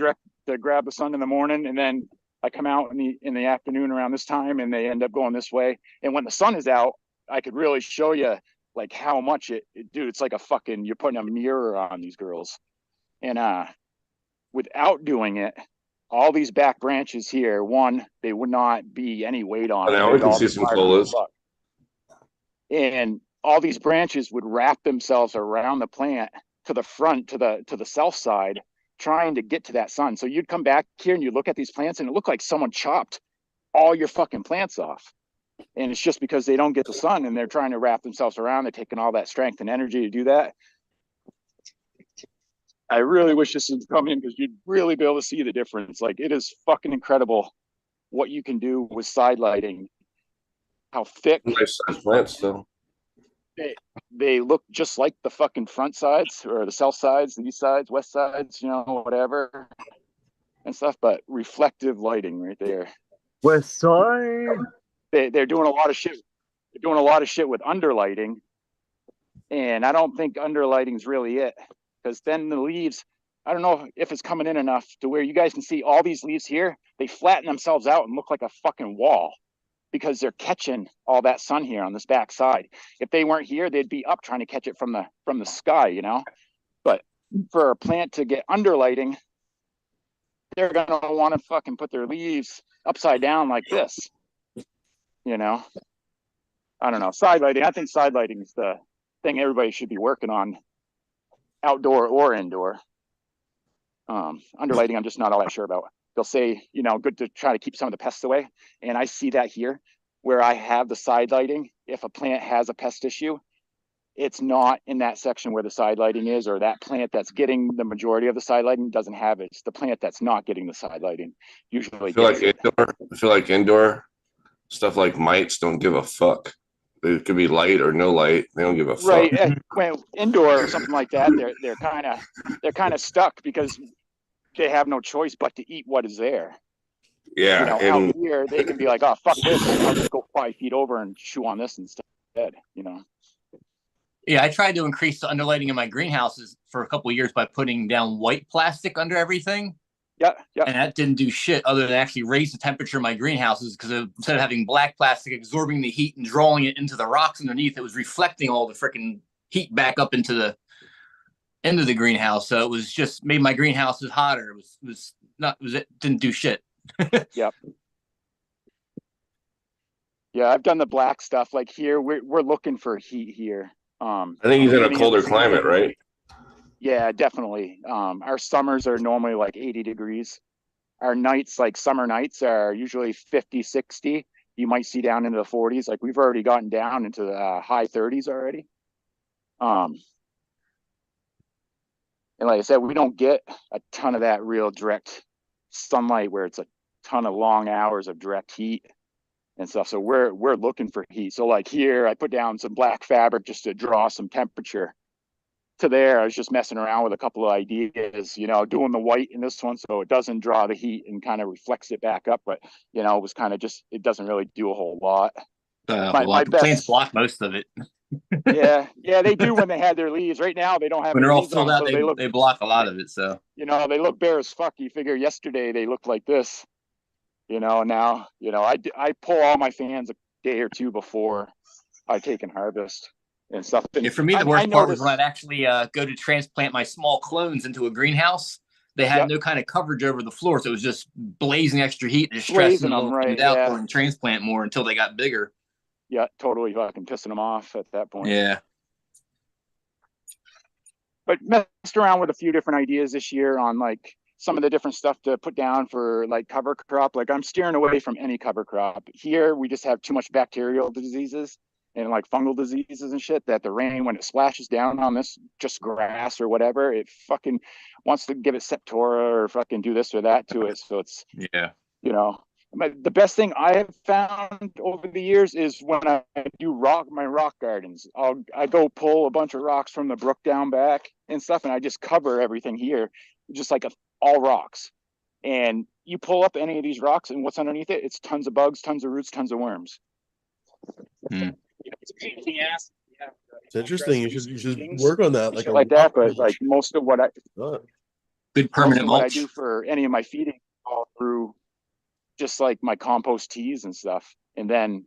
grab the sun in the morning, and then I come out in the afternoon around this time and they end up going this way. And when the sun is out, I could really show you like how much dude, it's like you're putting a mirror on these girls. And without doing it, all these back branches here, one, they would not be any weight on. Now we can see some colas. And all these branches would wrap themselves around the plant to the front, to the south side, trying to get to that sun. So you'd come back here and you look at these plants and it looked like someone chopped all your fucking plants off. And it's just because they don't get the sun and they're trying to wrap themselves around. They're taking all that strength and energy to do that. I really wish this would come in because you'd really be able to see the difference. Like it is fucking incredible what you can do with side lighting. How thick. Nice size plants though. They look just like the fucking front sides or the south sides, the east sides, west sides, you know, whatever and stuff, but reflective lighting right there. West side. They're doing a lot of shit. They're doing a lot of shit with underlighting. And I don't think underlighting is really it, because then the leaves, I don't know if it's coming in enough to where you guys can see all these leaves here, they flatten themselves out and look like a fucking wall, because they're catching all that sun here on this back side. If they weren't here, they'd be up trying to catch it from the sky, you know. But for a plant to get underlighting, they're gonna want to fucking put their leaves upside down like this, you know. I don't know. Side lighting, I think side lighting is the thing everybody should be working on, outdoor or indoor. Underlighting, I'm just not all that sure about. They'll say, you know, good to try to keep some of the pests away. And I see that here where I have the side lighting. If a plant has a pest issue, it's not in that section where the side lighting is, or that plant that's getting the majority of the side lighting doesn't have it. It's the plant that's not getting the side lighting. Usually I feel like indoor stuff like mites don't give a fuck. It could be light or no light. They don't give a fuck. Right. When indoor or something like that, they're kind of stuck because they have no choice but to eat what is there. Yeah. You know, out here they can be like, oh fuck this, I'll just go 5 feet over and chew on this instead, you know. Yeah, I tried to increase the underlighting in my greenhouses for a couple of years by putting down white plastic under everything. Yeah. And that didn't do shit other than actually raise the temperature of my greenhouses, because instead of having black plastic absorbing the heat and drawing it into the rocks underneath, it was reflecting all the freaking heat back up into the greenhouse. So it was just made my greenhouses hotter. It didn't do shit. Yep. Yeah, I've done the black stuff. Like here, we're looking for heat here I think he's in a beginning of the colder season- climate, right? Yeah, definitely. Our summers are normally like 80 degrees. Our nights, like summer nights, are usually 50, 60. You might see down into the 40s. Like we've already gotten down into the high 30s already. And like I said, we don't get a ton of that real direct sunlight where it's a ton of long hours of direct heat and stuff. So we're looking for heat. So like here, I put down some black fabric just to draw some temperature. To there, I was just messing around with a couple of ideas, doing the white in this one so it doesn't draw the heat and kind of reflects it back up. But it was kind of just, it doesn't really do a whole lot. The plants block most of it. yeah, they do when they had their leaves. Right now, they don't have When their they're all leaves filled on, out, so they block a lot of it. So they look bare as fuck. You figure yesterday they looked like this, now, I pull all my fans a day or two before I take and harvest and stuff. And for me, the worst part was when I'd actually go to transplant my small clones into a greenhouse. They had no kind of coverage over the floor, so it was just blazing extra heat, just stressing them right out during transplant more until they got bigger. Yeah, totally fucking pissing them off at that point. Yeah. But messed around with a few different ideas this year on like some of the different stuff to put down for like cover crop. Like I'm steering away from any cover crop. Here we just have too much bacterial diseases and like fungal diseases and shit that the rain, when it splashes down on this just grass or whatever, it fucking wants to give it septora or fucking do this or that to it. So it's, the best thing I have found over the years is when I do my rock gardens, I go pull a bunch of rocks from the brook down back and stuff, and I just cover everything here, just like all rocks. And you pull up any of these rocks, and what's underneath it? It's tons of bugs, tons of roots, tons of worms. It's a pain in the ass. It's interesting. You should work on that, like that. But like most of what good permanent mulch. What I do for any of my feeding all through just like my compost teas and stuff. And then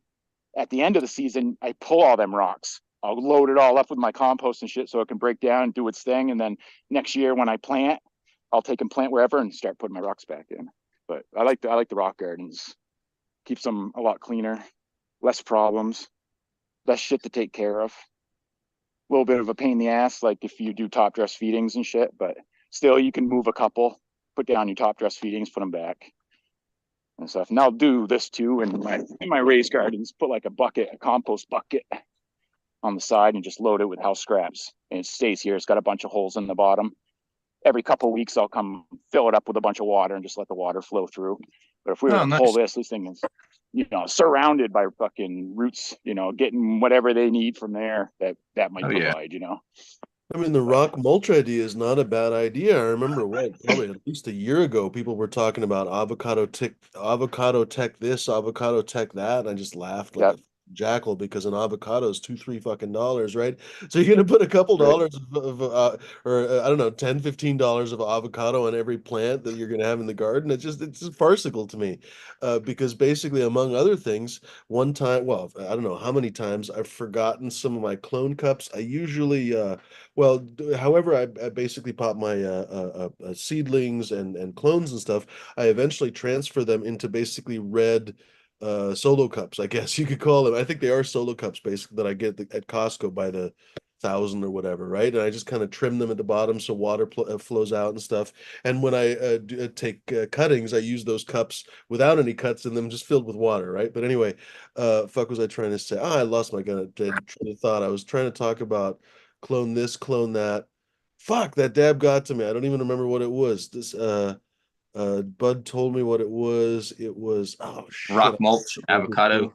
at the end of the season, I pull all them rocks. I'll load it all up with my compost and shit so it can break down and do its thing. And then next year when I plant, I'll take and plant wherever and start putting my rocks back in. But I like the rock gardens. Keeps them a lot cleaner, less problems, less shit to take care of. A little bit of a pain in the ass, like if you do top dress feedings and shit, but still you can move a couple, put down your top dress feedings, put them back and stuff. And I'll do this too in my raised gardens, put like a compost bucket on the side and just load it with house scraps. And it stays here. It's got a bunch of holes in the bottom. Every couple of weeks, I'll come fill it up with a bunch of water and just let the water flow through. But if we were to pull this thing is, surrounded by fucking roots, getting whatever they need from there, that might provide, I mean, the rock mulch idea is not a bad idea. I remember probably at least a year ago, people were talking about avocado tech this, avocado tech that, and I just laughed like a jackal because an avocado is $2-3 fucking dollars, right? So you're gonna put a couple dollars of I don't know, $10-15 of avocado on every plant that you're gonna have in the garden. It's just farcical to me, because basically, among other things, one time, well, I don't know how many times I've forgotten some of my clone cups. I usually however, I basically pop my seedlings and clones and stuff. I eventually transfer them into basically red solo cups, I guess you could call them. I think they are solo cups basically that I get at Costco by the 1,000 or whatever, right? And I just kind of trim them at the bottom so water flows out and stuff. And when I take cuttings, I use those cups without any cuts in them, just filled with water, right? But anyway, fuck was I trying to say? I lost my train of thought. I was trying to talk about clone this, clone that. Fuck, that dab got to me. I don't even remember what it was. This Bud told me what it was. It was rock mulch, avocado.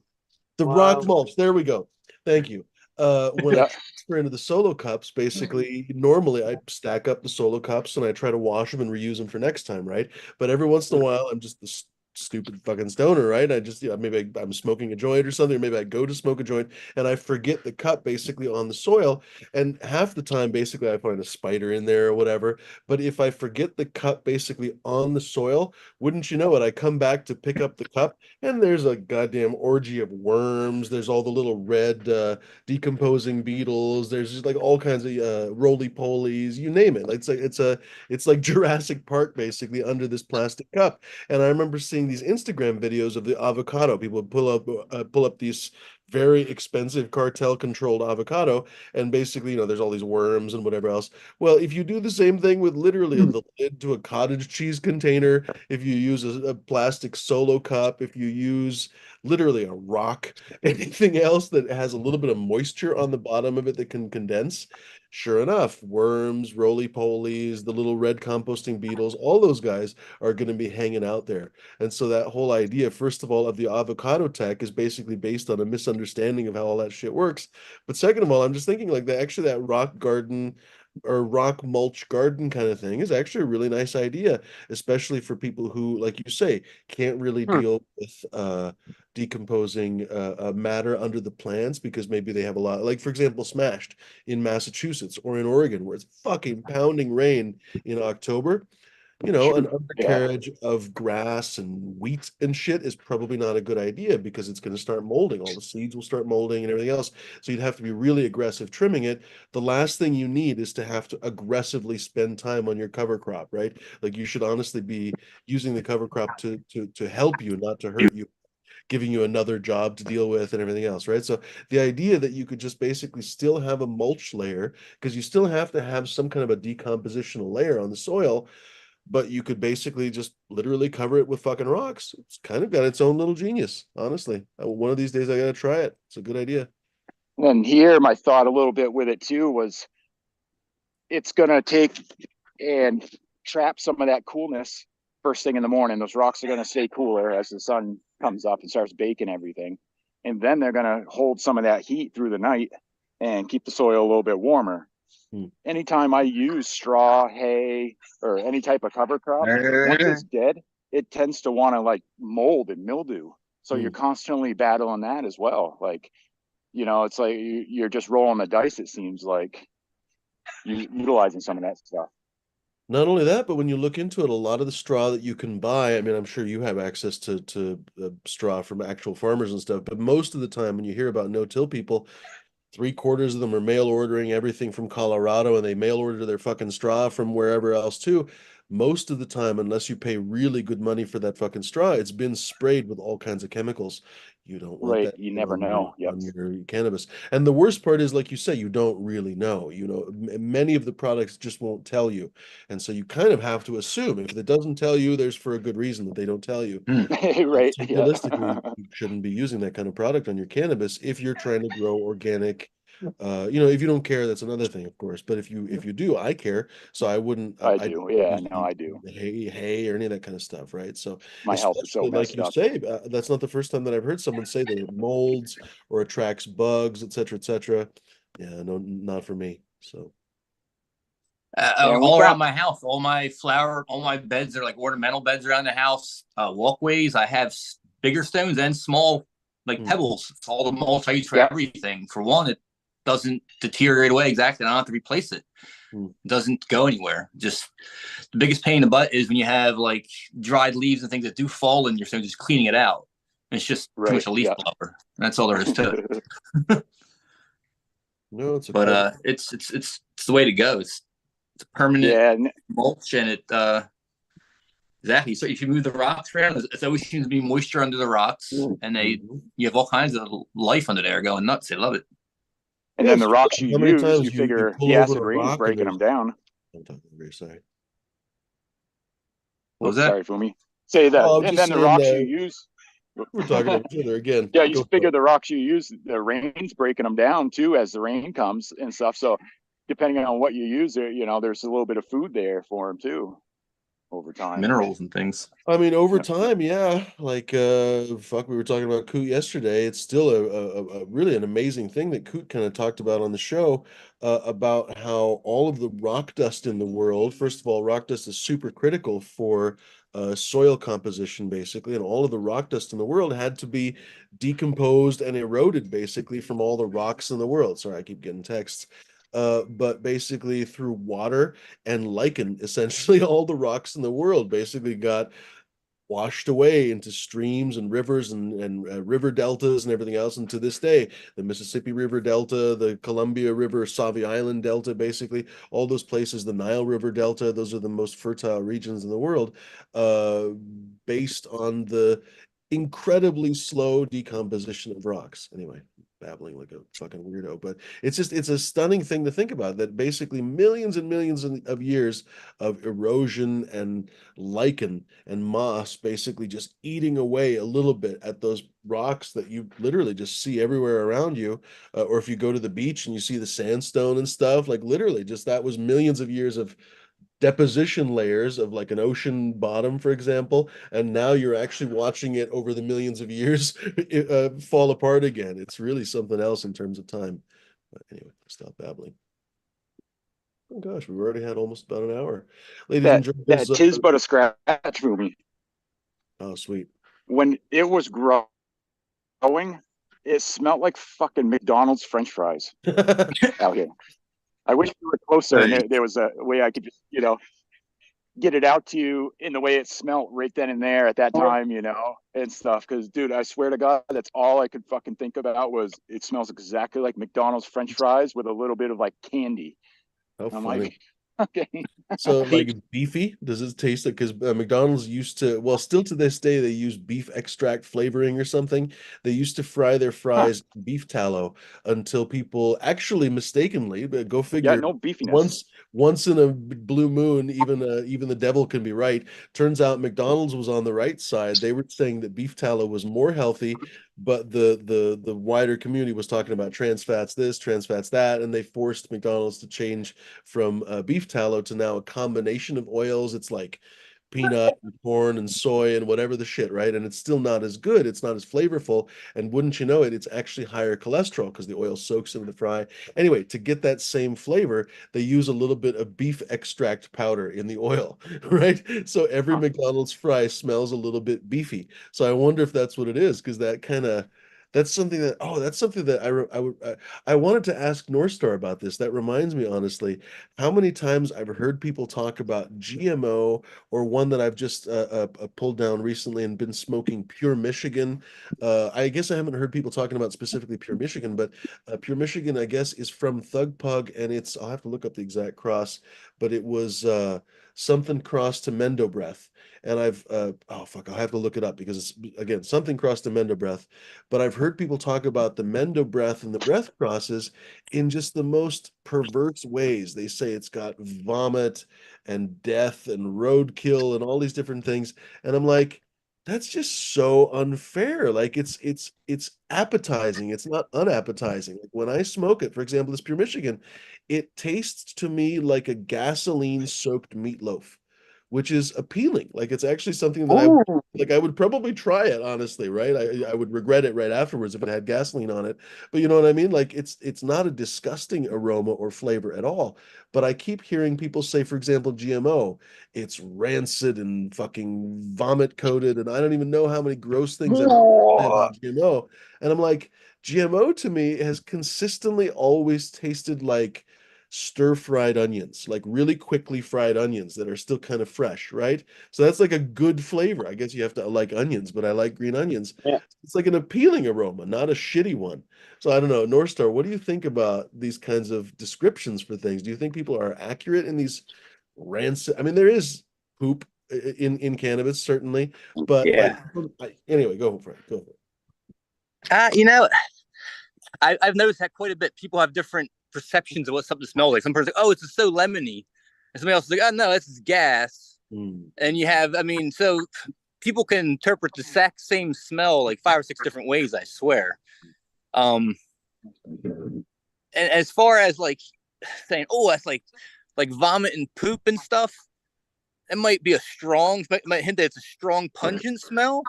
The rock mulch. There we go. Thank you. When I transfer into the solo cups, basically, normally I stack up the solo cups and I try to wash them and reuse them for next time, right? But every once in a while, I'm just the stupid fucking stoner, right? I just maybe I'm smoking a joint or something, or maybe I go to smoke a joint and I forget the cup basically on the soil, and half the time basically I find a spider in there or whatever. But if I forget the cup basically on the soil, wouldn't you know it, I come back to pick up the cup and there's a goddamn orgy of worms. There's all the little red decomposing beetles. There's just like all kinds of roly-polies, you name it. It's like Jurassic Park basically under this plastic cup. And I remember seeing seeing these Instagram videos of the avocado. People pull up these very expensive cartel controlled avocado, and basically, there's all these worms and whatever else. Well, if you do the same thing with literally the lid to a cottage cheese container, if you use a plastic Solo cup, if you use literally a rock, anything else that has a little bit of moisture on the bottom of it that can condense, sure enough, worms, roly-polies, the little red composting beetles, all those guys are going to be hanging out there. And so that whole idea, first of all, of the avocado tech is basically based on a misunderstanding of how all that shit works. But second of all, I'm just thinking like that rock garden or rock mulch garden kind of thing is actually a really nice idea, especially for people who, like you say, can't really deal with decomposing matter under the plants because maybe they have a lot, like for example, Smashed in Massachusetts or in Oregon, where it's fucking pounding rain in October. An undercarriage of grass and wheat and shit is probably not a good idea because it's going to start molding. All the seeds will start molding and everything else. So you'd have to be really aggressive trimming it. The last thing you need is to have to aggressively spend time on your cover crop, right? Like you should honestly be using the cover crop to help you, not to hurt you, giving you another job to deal with and everything else, right? So the idea that you could just basically still have a mulch layer, because you still have to have some kind of a decompositional layer on the soil, but you could basically just literally cover it with fucking rocks. It's kind of got its own little genius, honestly. One of these days I gotta try it. It's a good idea. And here, my thought a little bit with it too was it's gonna take and trap some of that coolness first thing in the morning. Those rocks are gonna stay cooler as the sun comes up and starts baking everything. And then they're gonna hold some of that heat through the night and keep the soil a little bit warmer. Anytime I use straw, hay, or any type of cover crop, once it's dead, it tends to want to like mold and mildew. So you're constantly battling that as well. Like, it's like you're just rolling the dice, it seems like, utilizing some of that stuff. Not only that, but when you look into it, a lot of the straw that you can buy, I mean, I'm sure you have access to straw from actual farmers and stuff, but most of the time when you hear about no-till people, 3/4 of them are mail ordering everything from Colorado, and they mail order their fucking straw from wherever else too. Most of the time, unless you pay really good money for that fucking straw, it's been sprayed with all kinds of chemicals. You don't want that. You never know. On your cannabis. And the worst part is, like you say, you don't really know. Many of the products just won't tell you. And so you kind of have to assume if it doesn't tell you, there's for a good reason that they don't tell you. Right. So realistically, you shouldn't be using that kind of product on your cannabis if you're trying to grow organic. If you don't care, that's another thing, of course. But if you do, I care. So I wouldn't. I do. Yeah, no, I do. Hay or any of that kind of stuff, right? So my health is so like you up. say, that's not the first time that I've heard someone say that it molds or attracts bugs, etc., etc. Yeah, no, not for me. So. All around my house, all my beds are like ornamental beds around the house, walkways. I have bigger stones and small, like pebbles. It's all the mulch I use for everything. For one, it doesn't deteriorate away exactly. I don't have to replace it. It doesn't go anywhere. Just the biggest pain in the butt is when you have like dried leaves and things that do fall in your stone, just cleaning it out. And it's just too much a leaf blower. That's all there is to it. No, it's it's the way to go. It's a permanent mulch, and it exactly. So if you move the rocks around, it always seems to be moisture under the rocks, and you have all kinds of life under there going nuts. They love it. And then the rocks you use, you figure the acid rain's breaking them down. I'm talking very sorry. What was that? Sorry, Fumi. Say that. And then the rocks you use. We're talking about each other again. Yeah, you figure the rocks you use, the rain's breaking them down too as the rain comes and stuff. So depending on what you use, there's a little bit of food there for them too over time. Minerals and things. I mean, over time, yeah. Like, we were talking about Coot yesterday. It's still a really an amazing thing that Coot kind of talked about on the show about how all of the rock dust in the world, first of all, rock dust is super critical for soil composition, basically, and all of the rock dust in the world had to be decomposed and eroded, basically, from all the rocks in the world. Sorry, I keep getting texts. But basically through water and lichen, essentially all the rocks in the world basically got washed away into streams and rivers and river deltas and everything else. And to this day, the Mississippi River Delta, the Columbia River, Sauvie Island Delta, basically all those places, the Nile River Delta, those are the most fertile regions in the world, based on the incredibly slow decomposition of rocks. Anyway, babbling like a fucking weirdo, but it's a stunning thing to think about, that basically millions and millions of years of erosion and lichen and moss basically just eating away a little bit at those rocks that you literally just see everywhere around you. Or if you go to the beach and you see the sandstone and stuff, like literally just that was millions of years of deposition layers of like an ocean bottom, for example, and now you're actually watching it over the millions of years fall apart again. It's really something else in terms of time. But anyway, stop babbling. Oh gosh, we've already had almost about an hour. Ladies and gentlemen, that tis but a scratch movie. Oh, sweet. When it was growing, it smelled like fucking McDonald's French fries out here. I wish we were closer and there was a way I could just, get it out to you in the way it smelled right then and there at that time, and stuff. Because, dude, I swear to God, that's all I could fucking think about was it smells exactly like McDonald's French fries with a little bit of like candy. How I'm funny. like, okay. So like beefy, does it taste like, because McDonald's used to, well, still to this day, they use beef extract flavoring or something. They used to fry their fries in beef tallow until people actually mistakenly, but go figure, Yeah, no beefiness. once in a blue moon, even the devil can be right. Turns out McDonald's was on the right side. They were saying that beef tallow was more healthy, but the wider community was talking about trans fats this, trans fats that, and they forced McDonald's to change from beef tallow to now a combination of oils. It's like peanut and corn and soy and whatever the shit, right? And it's still not as good. It's not as flavorful. And wouldn't you know it, it's actually higher cholesterol because the oil soaks into the fry. Anyway, to get that same flavor, they use a little bit of beef extract powder in the oil, right? So every McDonald's fry smells a little bit beefy. So I wonder if that's what it is, because that's something that I wanted to ask North Star about this. That reminds me, honestly, how many times I've heard people talk about GMO, or one that I've just pulled down recently and been smoking, Pure Michigan. I guess I haven't heard people talking about specifically Pure Michigan, but Pure Michigan, I guess, is from Thug Pug, and I'll have to look up the exact cross, but it was something cross to Mendo Breath. And I'll have to look it up because it's, again, something cross to Mendo Breath. But I've heard people talk about the Mendo Breath and the breath crosses in just the most perverse ways. They say it's got vomit and death and roadkill and all these different things. And I'm like, that's just so unfair. Like it's appetizing. It's not unappetizing. Like when I smoke it, for example, this Pure Michigan, it tastes to me like a gasoline soaked meatloaf, which is appealing. Like it's actually something that I would probably try it, honestly, right? I would regret it right afterwards if it had gasoline on it. But you know what I mean? Like it's not a disgusting aroma or flavor at all. But I keep hearing people say, for example, GMO, it's rancid and fucking vomit coated, and I don't even know how many gross things I've said about GMO. And I'm like, GMO to me has consistently always tasted like stir-fried onions, like really quickly fried onions that are still kind of fresh, right? So that's like a good flavor. I guess you have to like onions, but I like green onions. Yeah. It's like an appealing aroma, not a shitty one. So I don't know, North Star, what do you think about these kinds of descriptions for things? Do you think people are accurate in these rancid? I mean, there is poop in cannabis, certainly, but anyway, go for it. Go for it. I've noticed that quite a bit. People have different perceptions of what something smells like. Some person's like, oh, it's so lemony. And somebody else is like, oh, no, this is gas. And you have, so people can interpret the exact same smell like 5 or 6 different ways, I swear. And as far as like saying, oh, that's like vomit and poop and stuff, it might be might hint that it's a strong, pungent smell.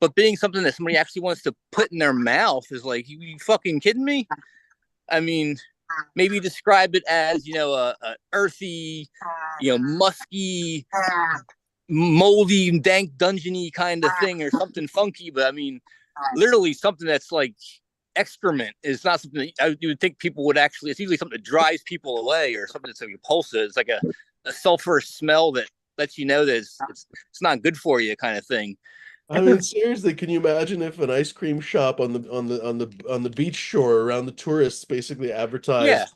But being something that somebody actually wants to put in their mouth is like, you fucking kidding me? Maybe describe it as, a earthy, musky, moldy, dank, dungeony kind of thing, or something funky. But literally something that's like excrement is not something that you would think people would actually. It's usually something that drives people away, or something that's like repulsive. It's like a sulfur smell that lets you know that it's not good for you, kind of thing. I mean, seriously, can you imagine if an ice cream shop on the beach shore around the tourists basically Yeah, advertised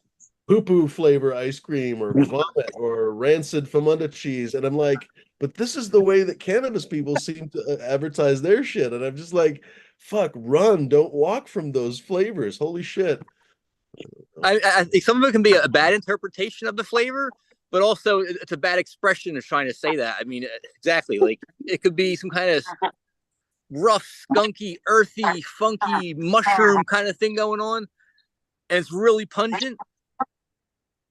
poo-poo flavor ice cream or vomit or rancid Famunda cheese? And I'm like, but this is the way that cannabis people seem to advertise their shit. And I'm just like, fuck, run, don't walk from those flavors. Holy shit. I think some of it can be a bad interpretation of the flavor, but also it's a bad expression of trying to say that. I mean, exactly. Like it could be some kind of rough, skunky, earthy, funky mushroom kind of thing going on, and it's really pungent.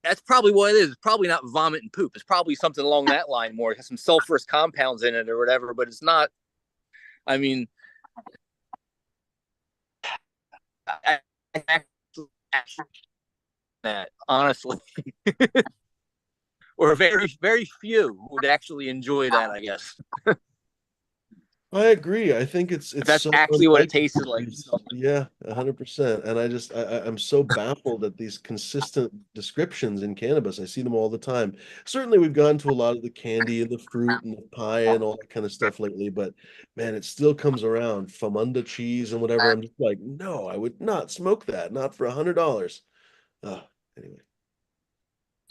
That's probably what it is. It's probably not vomit and poop. It's probably something along that line more. It has some sulfurous compounds in it or whatever, but it's not. I mean, I that honestly, or very few would actually enjoy that, I guess. I agree. I think it's That's so actually what it unlikely tasted to like. be- Yeah, 100%. And I'm so baffled at these consistent descriptions in cannabis. I see them all the time. Certainly, we've gone to a lot of the candy and the fruit and the pie and all that kind of stuff lately, but man, it still comes around. Famunda cheese and whatever. I'm just like, no, I would not smoke that, not for $100. Anyway.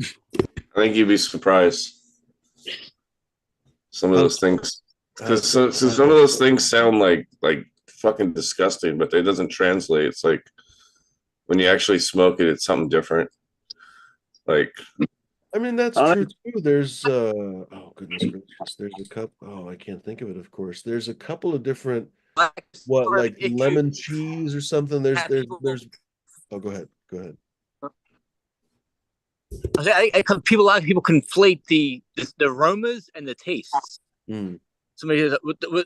I think you'd be surprised. Some of those things, because so some of those things sound like fucking disgusting, but it doesn't translate. It's like when you actually smoke it, it's something different. Like, I mean, that's true too. There's oh goodness gracious, there's a couple. Oh, I can't think of it, of course. There's a couple of different like lemon cheese or something. There's oh, go ahead. Go ahead. A lot of people conflate the aromas and the tastes. Mm. Somebody says,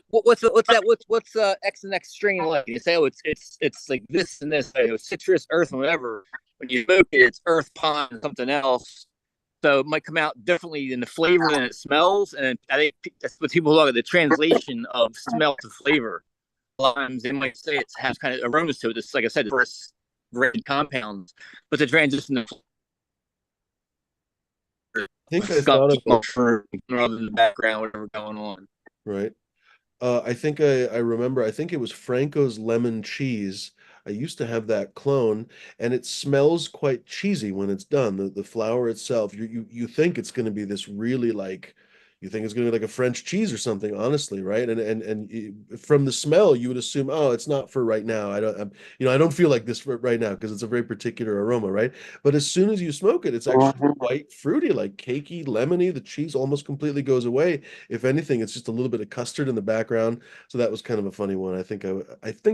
what's X and X strain like? You say, oh, it's like this and this, citrus, earth, and whatever. When you smoke it, it's earth, pond, something else. So it might come out differently in the flavor than it smells. And I think that's what people look at, the translation of smell to flavor. A lot of times they might say it has kind of aromas to it. It's like I said, the first red compounds, but the transition of I think I thought of rather than the background, whatever going on. Right. I think I remember, I think it was Franco's lemon cheese. I used to have that clone, and it smells quite cheesy when it's done. The flour itself, you think it's going to be this really like, you think it's going to be like a French cheese or something, honestly, right? From the smell, you would assume, oh, it's not for right now. I don't feel like this for right now because it's a very particular aroma, right? But as soon as you smoke it, it's actually quite fruity, like cakey, lemony. The cheese almost completely goes away. If anything, it's just a little bit of custard in the background. So that was kind of a funny one. I think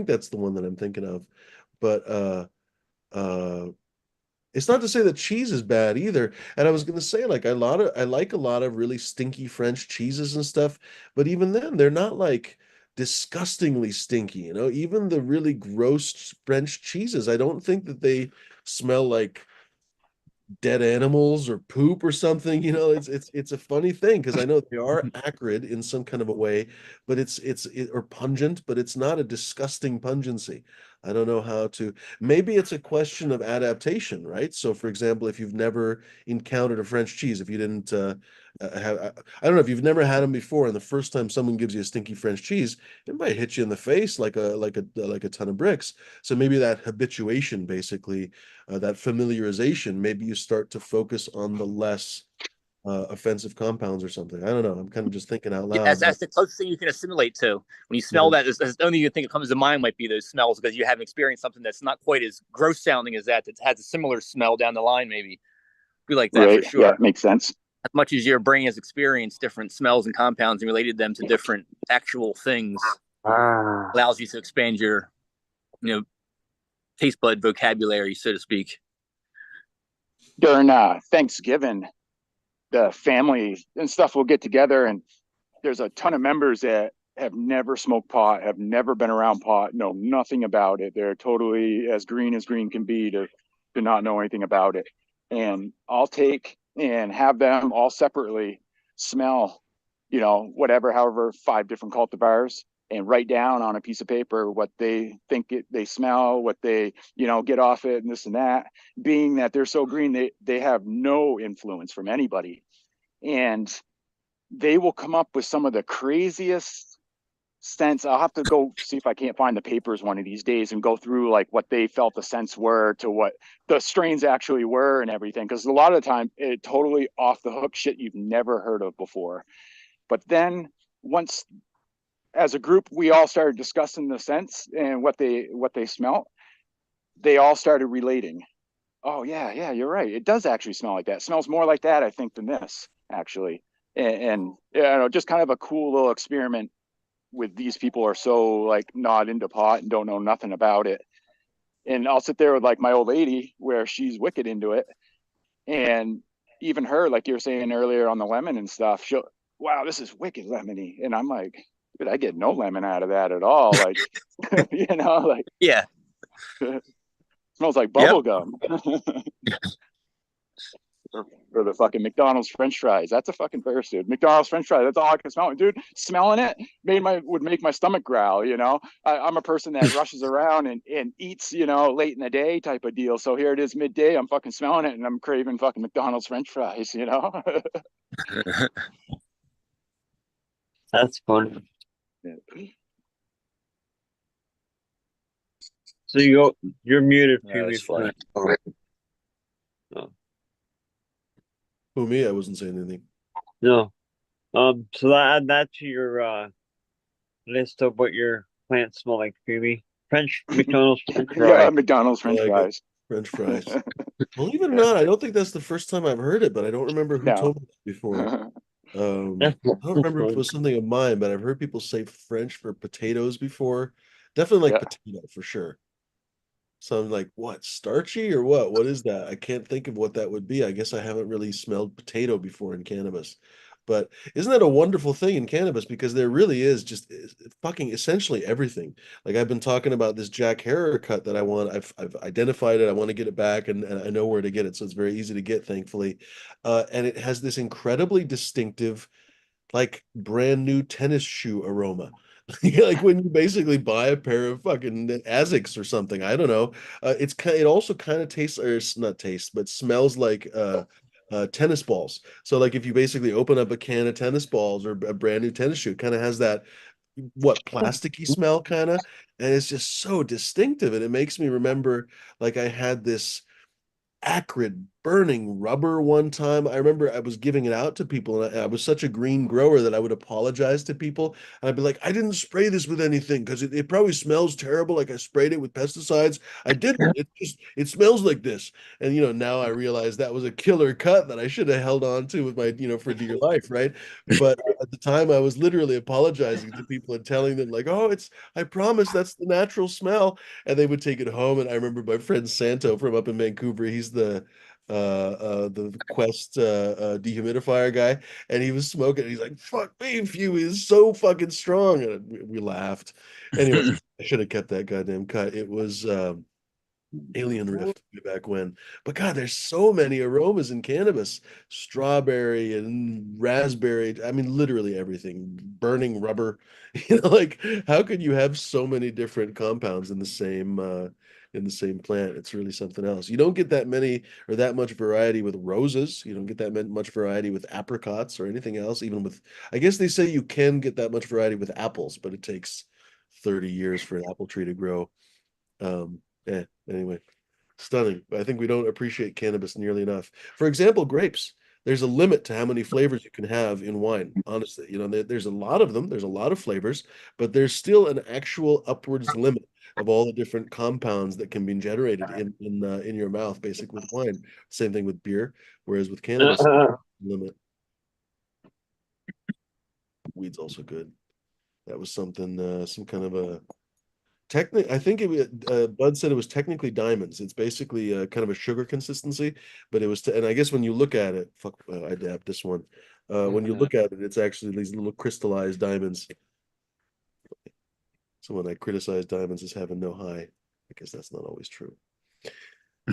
that's the one that I'm thinking of. But it's not to say that cheese is bad either. And I was gonna say, like, I like a lot of really stinky French cheeses and stuff, but even then, they're not like disgustingly stinky, Even the really gross French cheeses, I don't think that they smell like dead animals or poop or something. It's a funny thing because I know they are acrid in some kind of a way, but or pungent, but it's not a disgusting pungency. I don't know how to. Maybe it's a question of adaptation, right? So, for example, if you've never encountered a French cheese, if you didn't I don't know, if you've never had them before, and the first time someone gives you a stinky French cheese, it might hit you in the face like a ton of bricks. So maybe that habituation, basically, that familiarization, maybe you start to focus on the less offensive compounds or something. I don't know. I'm kind of just thinking out loud. Yeah, that's the closest thing you can assimilate to. When you smell that, the only thing you think that comes to mind might be those smells because you haven't experienced something that's not quite as gross sounding as that has a similar smell down the line, maybe. Be like that right. for sure. Yeah, makes sense. As much as your brain has experienced different smells and compounds and related them to different actual things, allows you to expand your, taste bud vocabulary, so to speak. During Thanksgiving, the family and stuff will get together, and there's a ton of members that have never smoked pot, have never been around pot, know nothing about it. They're totally as green can be to not know anything about it. And I'll take and have them all separately smell, however, 5 different cultivars, and write down on a piece of paper what they think they smell, what they, get off it, and this and that. Being that they're so green, they have no influence from anybody. And they will come up with some of the craziest scents. I'll have to go see if I can't find the papers one of these days and go through like what they felt the scents were to what the strains actually were and everything. Because a lot of the time, it totally off the hook shit you've never heard of before. But then once, as a group, we all started discussing the scents and what they smelt. They all started relating. Oh yeah, you're right. It does actually smell like that. It smells more like that, I think, than this actually. And you know, just kind of a cool little experiment with these people are so like not into pot and don't know nothing about it. And I'll sit there with like my old lady where she's wicked into it. And even her, like you were saying earlier on the lemon and stuff, she'll, wow, this is wicked lemony. And I'm like, dude, I get no lemon out of that at all. Like, you know, like, Yeah. smells like bubble gum. Or the fucking McDonald's French fries. That's a fucking first, dude. McDonald's French fries. That's all I can smell. Dude, smelling it would make my stomach growl. You know, I'm a person that rushes around and eats, you know, late in the day type of deal. So here it is midday. I'm fucking smelling it and I'm craving fucking McDonald's French fries. You know. That's funny. Yeah. So you're muted. That's funny. Who, me? I wasn't saying anything. No. So add that to your list of what your plants smell like, Phoebe. McDonald's French fries. Yeah, McDonald's French fries. French fries. Believe it or not, I don't think that's the first time I've heard it, but I don't remember who told me that before. I don't remember if it was something of mine, but I've heard people say French for potatoes before. Definitely like potato for sure. So I'm like, what, starchy or what? What is that? I can't think of what that would be. I guess I haven't really smelled potato before in cannabis. But isn't that a wonderful thing in cannabis? Because there really is just fucking essentially everything. Like I've been talking about this Jack Herer cut that I want. I've identified it. I want to get it back, and I know where to get it. So it's very easy to get, thankfully. And it has this incredibly distinctive, like brand new tennis shoe aroma. Like when you basically buy a pair of fucking Asics or something. I don't know. It also kind of tastes, or it's not taste, but smells like tennis balls. So like if you basically open up a can of tennis balls or a brand new tennis shoe, it kind of has that plasticky smell kind of, and it's just so distinctive, and it makes me remember like I had this acrid burning rubber one time. I remember I was giving it out to people, and I was such a green grower that I would apologize to people, and I'd be like, I didn't spray this with anything because it probably smells terrible, like I sprayed it with pesticides. I didn't. It smells like this. And now I realize that was a killer cut that I should have held on to with my for dear life, right? But at the time I was literally apologizing to people and telling them like, oh, I promise that's the natural smell. And they would take it home. And I remember my friend Santo from up in Vancouver, he's the Quest dehumidifier guy, and he was smoking, and he's like, fuck me, Fuey is so fucking strong. And we laughed. Anyway, I should have kept that goddamn cut. It was Alien Rift back when. But God, there's so many aromas in cannabis. Strawberry and raspberry. I mean, literally everything. Burning rubber. Like how could you have so many different compounds in the same plant? It's really something else. You don't get that many or that much variety with roses. You don't get that much variety with apricots or anything else. Even with, I guess they say you can get that much variety with apples, but it takes 30 years for an apple tree to grow. Anyway, stunning. I think we don't appreciate cannabis nearly enough. For example, grapes. There's a limit to how many flavors you can have in wine. Honestly, there's a lot of them. There's a lot of flavors, but there's still an actual upwards limit of all the different compounds that can be generated in your mouth, basically with wine. Same thing with beer, whereas with cannabis, limit. Weed's also good. That was something, some kind of a I think Bud said it was technically diamonds. It's basically kind of a sugar consistency, but it was, and I guess when you look at it, I dabbed this one. When you look at it, it's actually these little crystallized diamonds. So when I criticize diamonds as having no high, I guess that's not always true.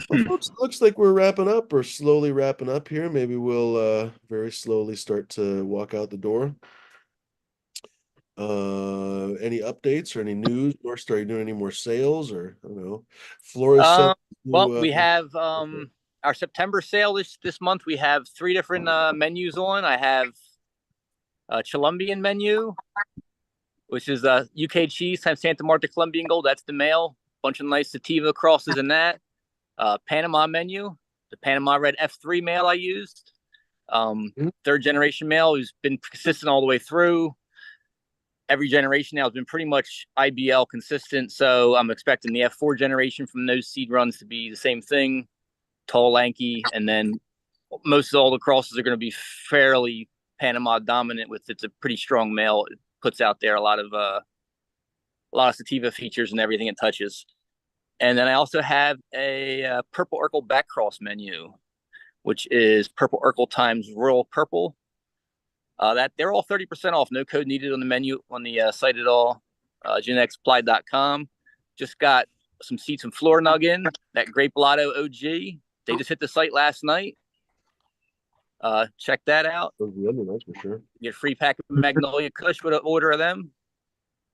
Well, folks, it looks like we're wrapping up or slowly wrapping up here. Maybe we'll very slowly start to walk out the door. Any updates or any news? Or are you doing any more sales, or I don't know? Flores. Well, we have our September sale this month. We have 3 different menus on. I have Colombian menu, which is UK cheese times Santa Marta Colombian Gold. That's the male. Bunch of nice sativa crosses in that. Panama menu, the Panama Red F3 male I used. Third generation male who's been consistent all the way through. Every generation now has been pretty much IBL consistent. So I'm expecting the F4 generation from those seed runs to be the same thing. Tall, lanky, and then most of all the crosses are going to be fairly Panama dominant with it's a pretty strong male. It puts out there a lot of sativa features and everything it touches. And then I also have a Purple Urkel back cross menu, which is Purple Urkel times Royal Purple. That they're all 30% off. No code needed on the menu on the site at all. genexsupply.com. Just got some seeds from Floor Nug in. That Grape Lotto OG. They just hit the site last night. Check that out. Those are the other ones for sure. Get a free pack of Magnolia Kush with an order of them.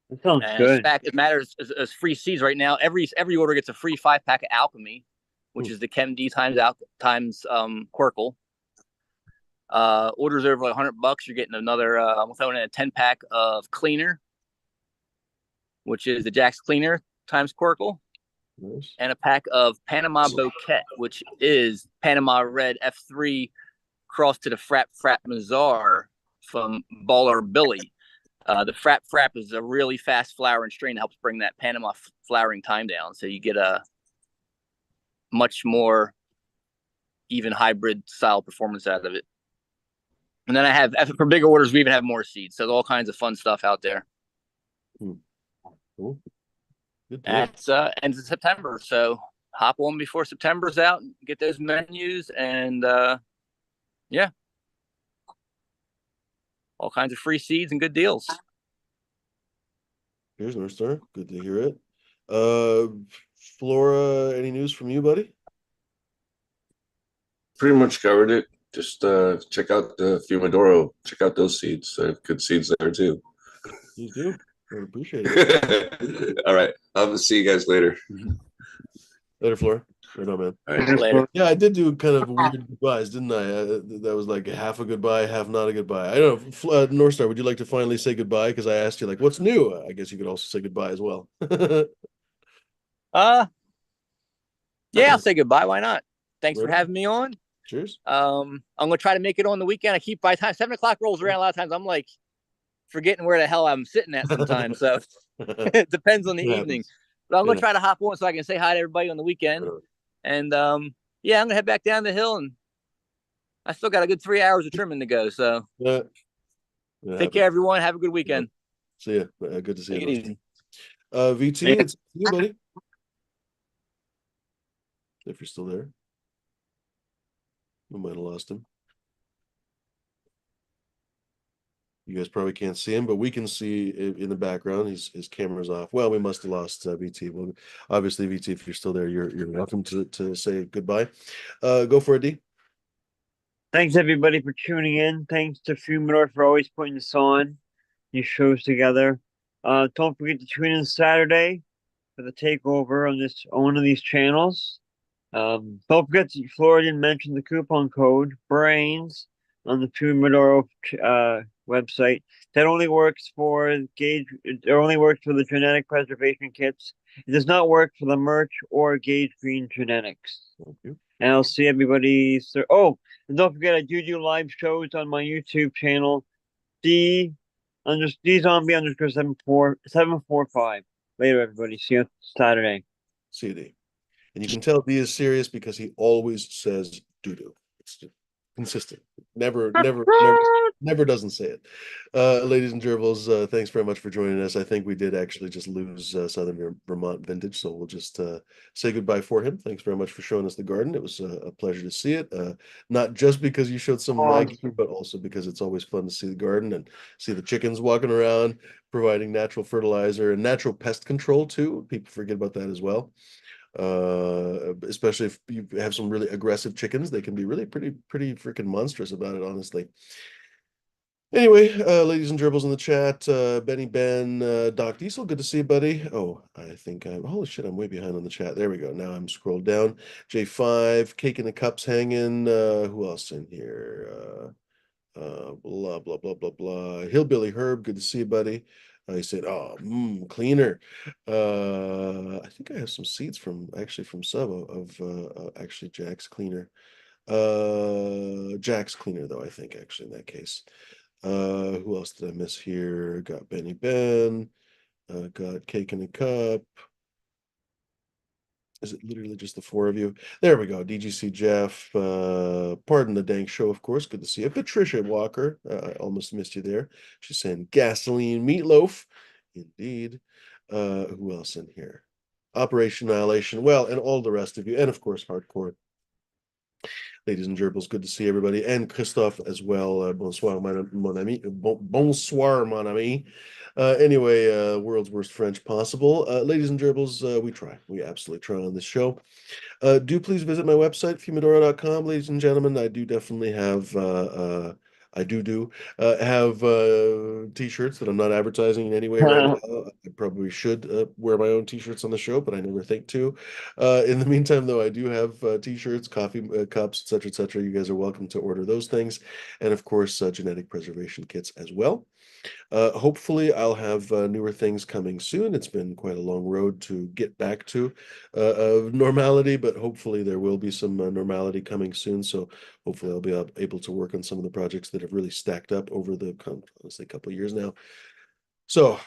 That sounds And good. fact, it matters as free seeds right now. Every order gets a free 5-pack of Alchemy, which is the Chem D times Quirkle. Orders over $100, you're getting another. I'm throwing in a 10-pack of Cleaner, which is the Jack's Cleaner times Quirkle. Nice. And a pack of Panama Bouquet, which is Panama Red F3 crossed to the Frap Mazar from Baller Billy. The Frap is a really fast flowering strain that helps bring that Panama flowering time down. So you get a much more even hybrid style performance out of it. And then I have, for bigger orders, we even have more seeds. So all kinds of fun stuff out there. Cool. Good deal. That's ends in September. So hop on before September's out and get those menus. And yeah, all kinds of free seeds and good deals. Here's North Star. Good to hear it. Flora, any news from you, buddy? Pretty much covered it. Just check out the Fumadoro. Check out those seeds. They have good seeds there too. You do. I appreciate it. All right. I'll see you guys later. Later, Flora. Right on, man. All right. Later. Yeah, I did do kind of weird goodbyes, didn't I? That was like half a goodbye, half not a goodbye. I don't know. North Star, would you like to finally say goodbye? Because I asked you, like, what's new? I guess you could also say goodbye as well. Yeah, I'll say goodbye. Why not? Thanks for Right. having me on. Cheers. I'm gonna try to make it on the weekend. I keep by the time 7 o'clock rolls around, a lot of times I'm like forgetting where the hell I'm sitting at sometimes. So it depends on the It evening. happens. But I'm gonna Yeah. try to hop on so I can say hi to everybody on the weekend. Sure. And yeah, I'm gonna head back down the hill, and I still got a good 3 hours of trimming to go. So It take happens. care, everyone. Have a good weekend. See ya. Good to see Take it you. easy. VT, it's you, buddy. If you're still there. We might have lost him. You guys probably can't see him, but we can see in the background. His camera's off. Well, we must have lost VT. Well, obviously, VT, if you're still there, you're welcome to say goodbye. Go for it, D. Thanks everybody for tuning in. Thanks to Fumador for always putting this on, these shows together. Don't forget to tune in Saturday for the takeover on one of these channels. Don't forget to Flora didn't mention the coupon code BRAINS on the Fumador website. That only works for Gauge. It only works for the genetic preservation kits. It does not work for the merch or Gauge Green Genetics. Thank you. And I'll see everybody. Oh, and don't forget, I do live shows on my YouTube channel, D Zombie _ 745. Later, everybody. See you Saturday. See you, D. And you can tell D is serious because he always says doo-doo. It's just consistent. Never doesn't say it. Ladies and gerbils, thanks very much for joining us. I think we did actually just lose Southern Vermont Vintage, so we'll just say goodbye for him. Thanks very much for showing us the garden. It was a pleasure to see it. Not just because you showed some of my gear, but also because it's always fun to see the garden and see the chickens walking around, providing natural fertilizer and natural pest control too. People forget about that as well. Especially if you have some really aggressive chickens, they can be really pretty freaking monstrous about it, honestly. Anyway, ladies and gerbils in the chat, Benny Ben, Doc Diesel, good to see you, buddy. Oh, I think holy shit, I'm way behind on the chat. There we go. Now I'm scrolled down. J5, Cake in the Cups hanging. Who else in here? blah blah blah blah blah. Hillbilly Herb, good to see you, buddy. He said, "Oh, cleaner." I think I have some seeds from Sub of actually Jack's cleaner. Jack's cleaner though, I think actually in that case. Who else did I miss here? Got Benny Ben. Got Cake in a Cup. Is it literally just the four of you? There we go. DGC Jeff. Pardon the dank show, of course. Good to see you. Patricia Walker. I almost missed you there. She's saying gasoline meatloaf. Indeed. Who else in here? Operation Annihilation. Well, and all the rest of you. And of course, Hardcore. Ladies and gerbils, good to see everybody. And Christophe as well. Bonsoir, mon ami. Bonsoir, mon ami. Anyway, world's worst French possible. Ladies and gerbils, we try. We absolutely try on this show. Do please visit my website, Fumidora.com, ladies and gentlemen. I do definitely have have t-shirts that I'm not advertising in any way right now. I probably should wear my own t-shirts on the show, but I never think to. In the meantime, though, I do have t-shirts, coffee cups, etc., etc. You guys are welcome to order those things, and of course, genetic preservation kits as well. Hopefully, I'll have newer things coming soon. It's been quite a long road to get back to normality, but hopefully there will be some normality coming soon. So hopefully I'll be able to work on some of the projects that have really stacked up over the honestly couple of years now. So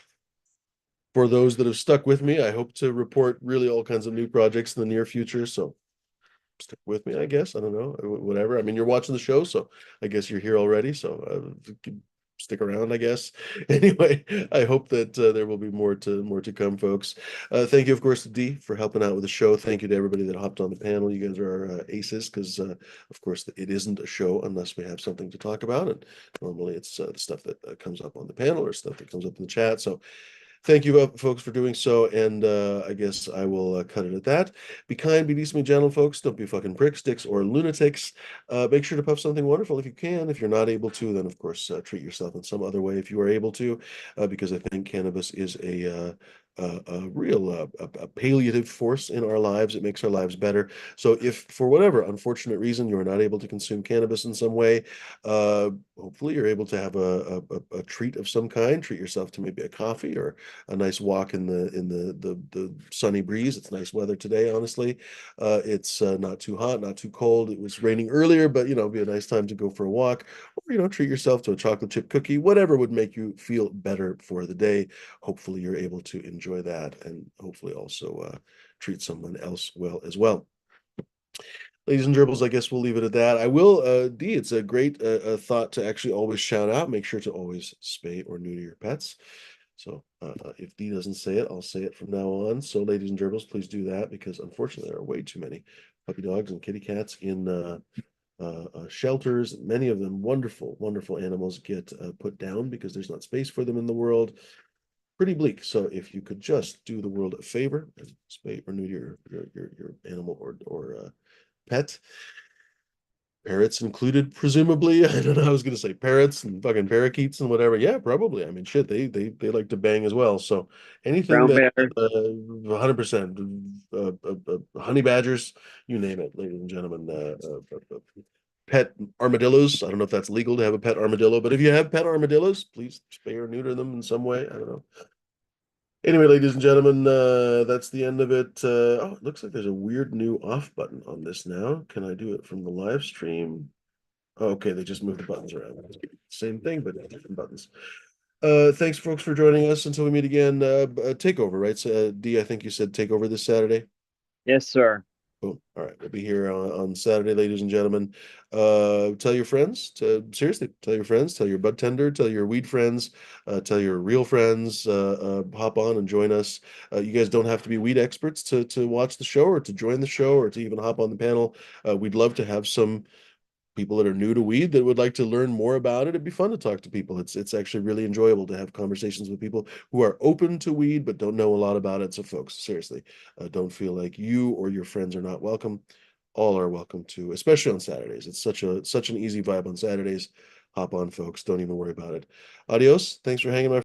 for those that have stuck with me, I hope to report really all kinds of new projects in the near future. So stick with me, I guess. I don't know, whatever. I mean, you're watching the show, so I guess you're here already. So stick around, I guess. Anyway, I hope that there will be more to come, folks. Thank you, of course, to Dee for helping out with the show. Thank you to everybody that hopped on the panel. You guys are our aces, because of course it isn't a show unless we have something to talk about, and normally it's the stuff that comes up on the panel or stuff that comes up in the chat. So thank you, folks, for doing so, and I guess I will cut it at that. Be kind, be decent, be gentle, folks. Don't be fucking pricks, dicks, or lunatics. Make sure to puff something wonderful if you can. If you're not able to, then, of course, treat yourself in some other way if you are able to, because I think cannabis is a real palliative force in our lives. It makes our lives better. So if, for whatever unfortunate reason, you're not able to consume cannabis in some way, hopefully you're able to have a treat of some kind. Treat yourself to maybe a coffee or a nice walk in the sunny breeze. It's nice weather today, honestly. It's not too hot, not too cold. It was raining earlier, but it'd be a nice time to go for a walk, or treat yourself to a chocolate chip cookie, whatever would make you feel better for the day. Hopefully you're able to enjoy that, and hopefully also treat someone else well as well. Ladies and gerbils, I guess we'll leave it at that. I will, Dee, it's a great thought to actually always shout out. Make sure to always spay or neuter your pets. So if Dee doesn't say it, I'll say it from now on. So ladies and gerbils, please do that, because unfortunately there are way too many puppy dogs and kitty cats in shelters. Many of them wonderful, wonderful animals get put down because there's not space for them in the world. Pretty bleak. So if you could just do the world a favor and spay or neuter your animal or pet. Parrots included, presumably. I don't know. I was going to say parrots and fucking parakeets and whatever. Yeah, probably. I mean, shit, they like to bang as well. So anything Brown that bear. 100% honey badgers, you name it, ladies and gentlemen. Pet armadillos. I don't know if that's legal to have a pet armadillo, but if you have pet armadillos, please spay or neuter them in some way. I don't know. Anyway, ladies and gentlemen, that's the end of it. Oh, it looks like there's a weird new off button on this now. Can I do it from the live stream? Oh, okay, they just moved the buttons around. Same thing, but different buttons. Thanks, folks, for joining us. Until we meet again, Takeover, right? So, Dee, I think you said Takeover this Saturday. Yes, sir. Cool. All right, we'll be here on Saturday, ladies and gentlemen. Tell your friends seriously, tell your friends, tell your bud tender, tell your weed friends, tell your real friends, hop on and join us. You guys don't have to be weed experts to watch the show or to join the show or to even hop on the panel. We'd love to have some people that are new to weed that would like to learn more about it. It'd be fun to talk to people. It's actually really enjoyable to have conversations with people who are open to weed but don't know a lot about it. So folks, seriously, don't feel like you or your friends are not welcome. All are welcome to, especially on Saturdays. It's such an easy vibe on Saturdays. Hop on, folks. Don't even worry about it. Adios. Thanks for hanging, my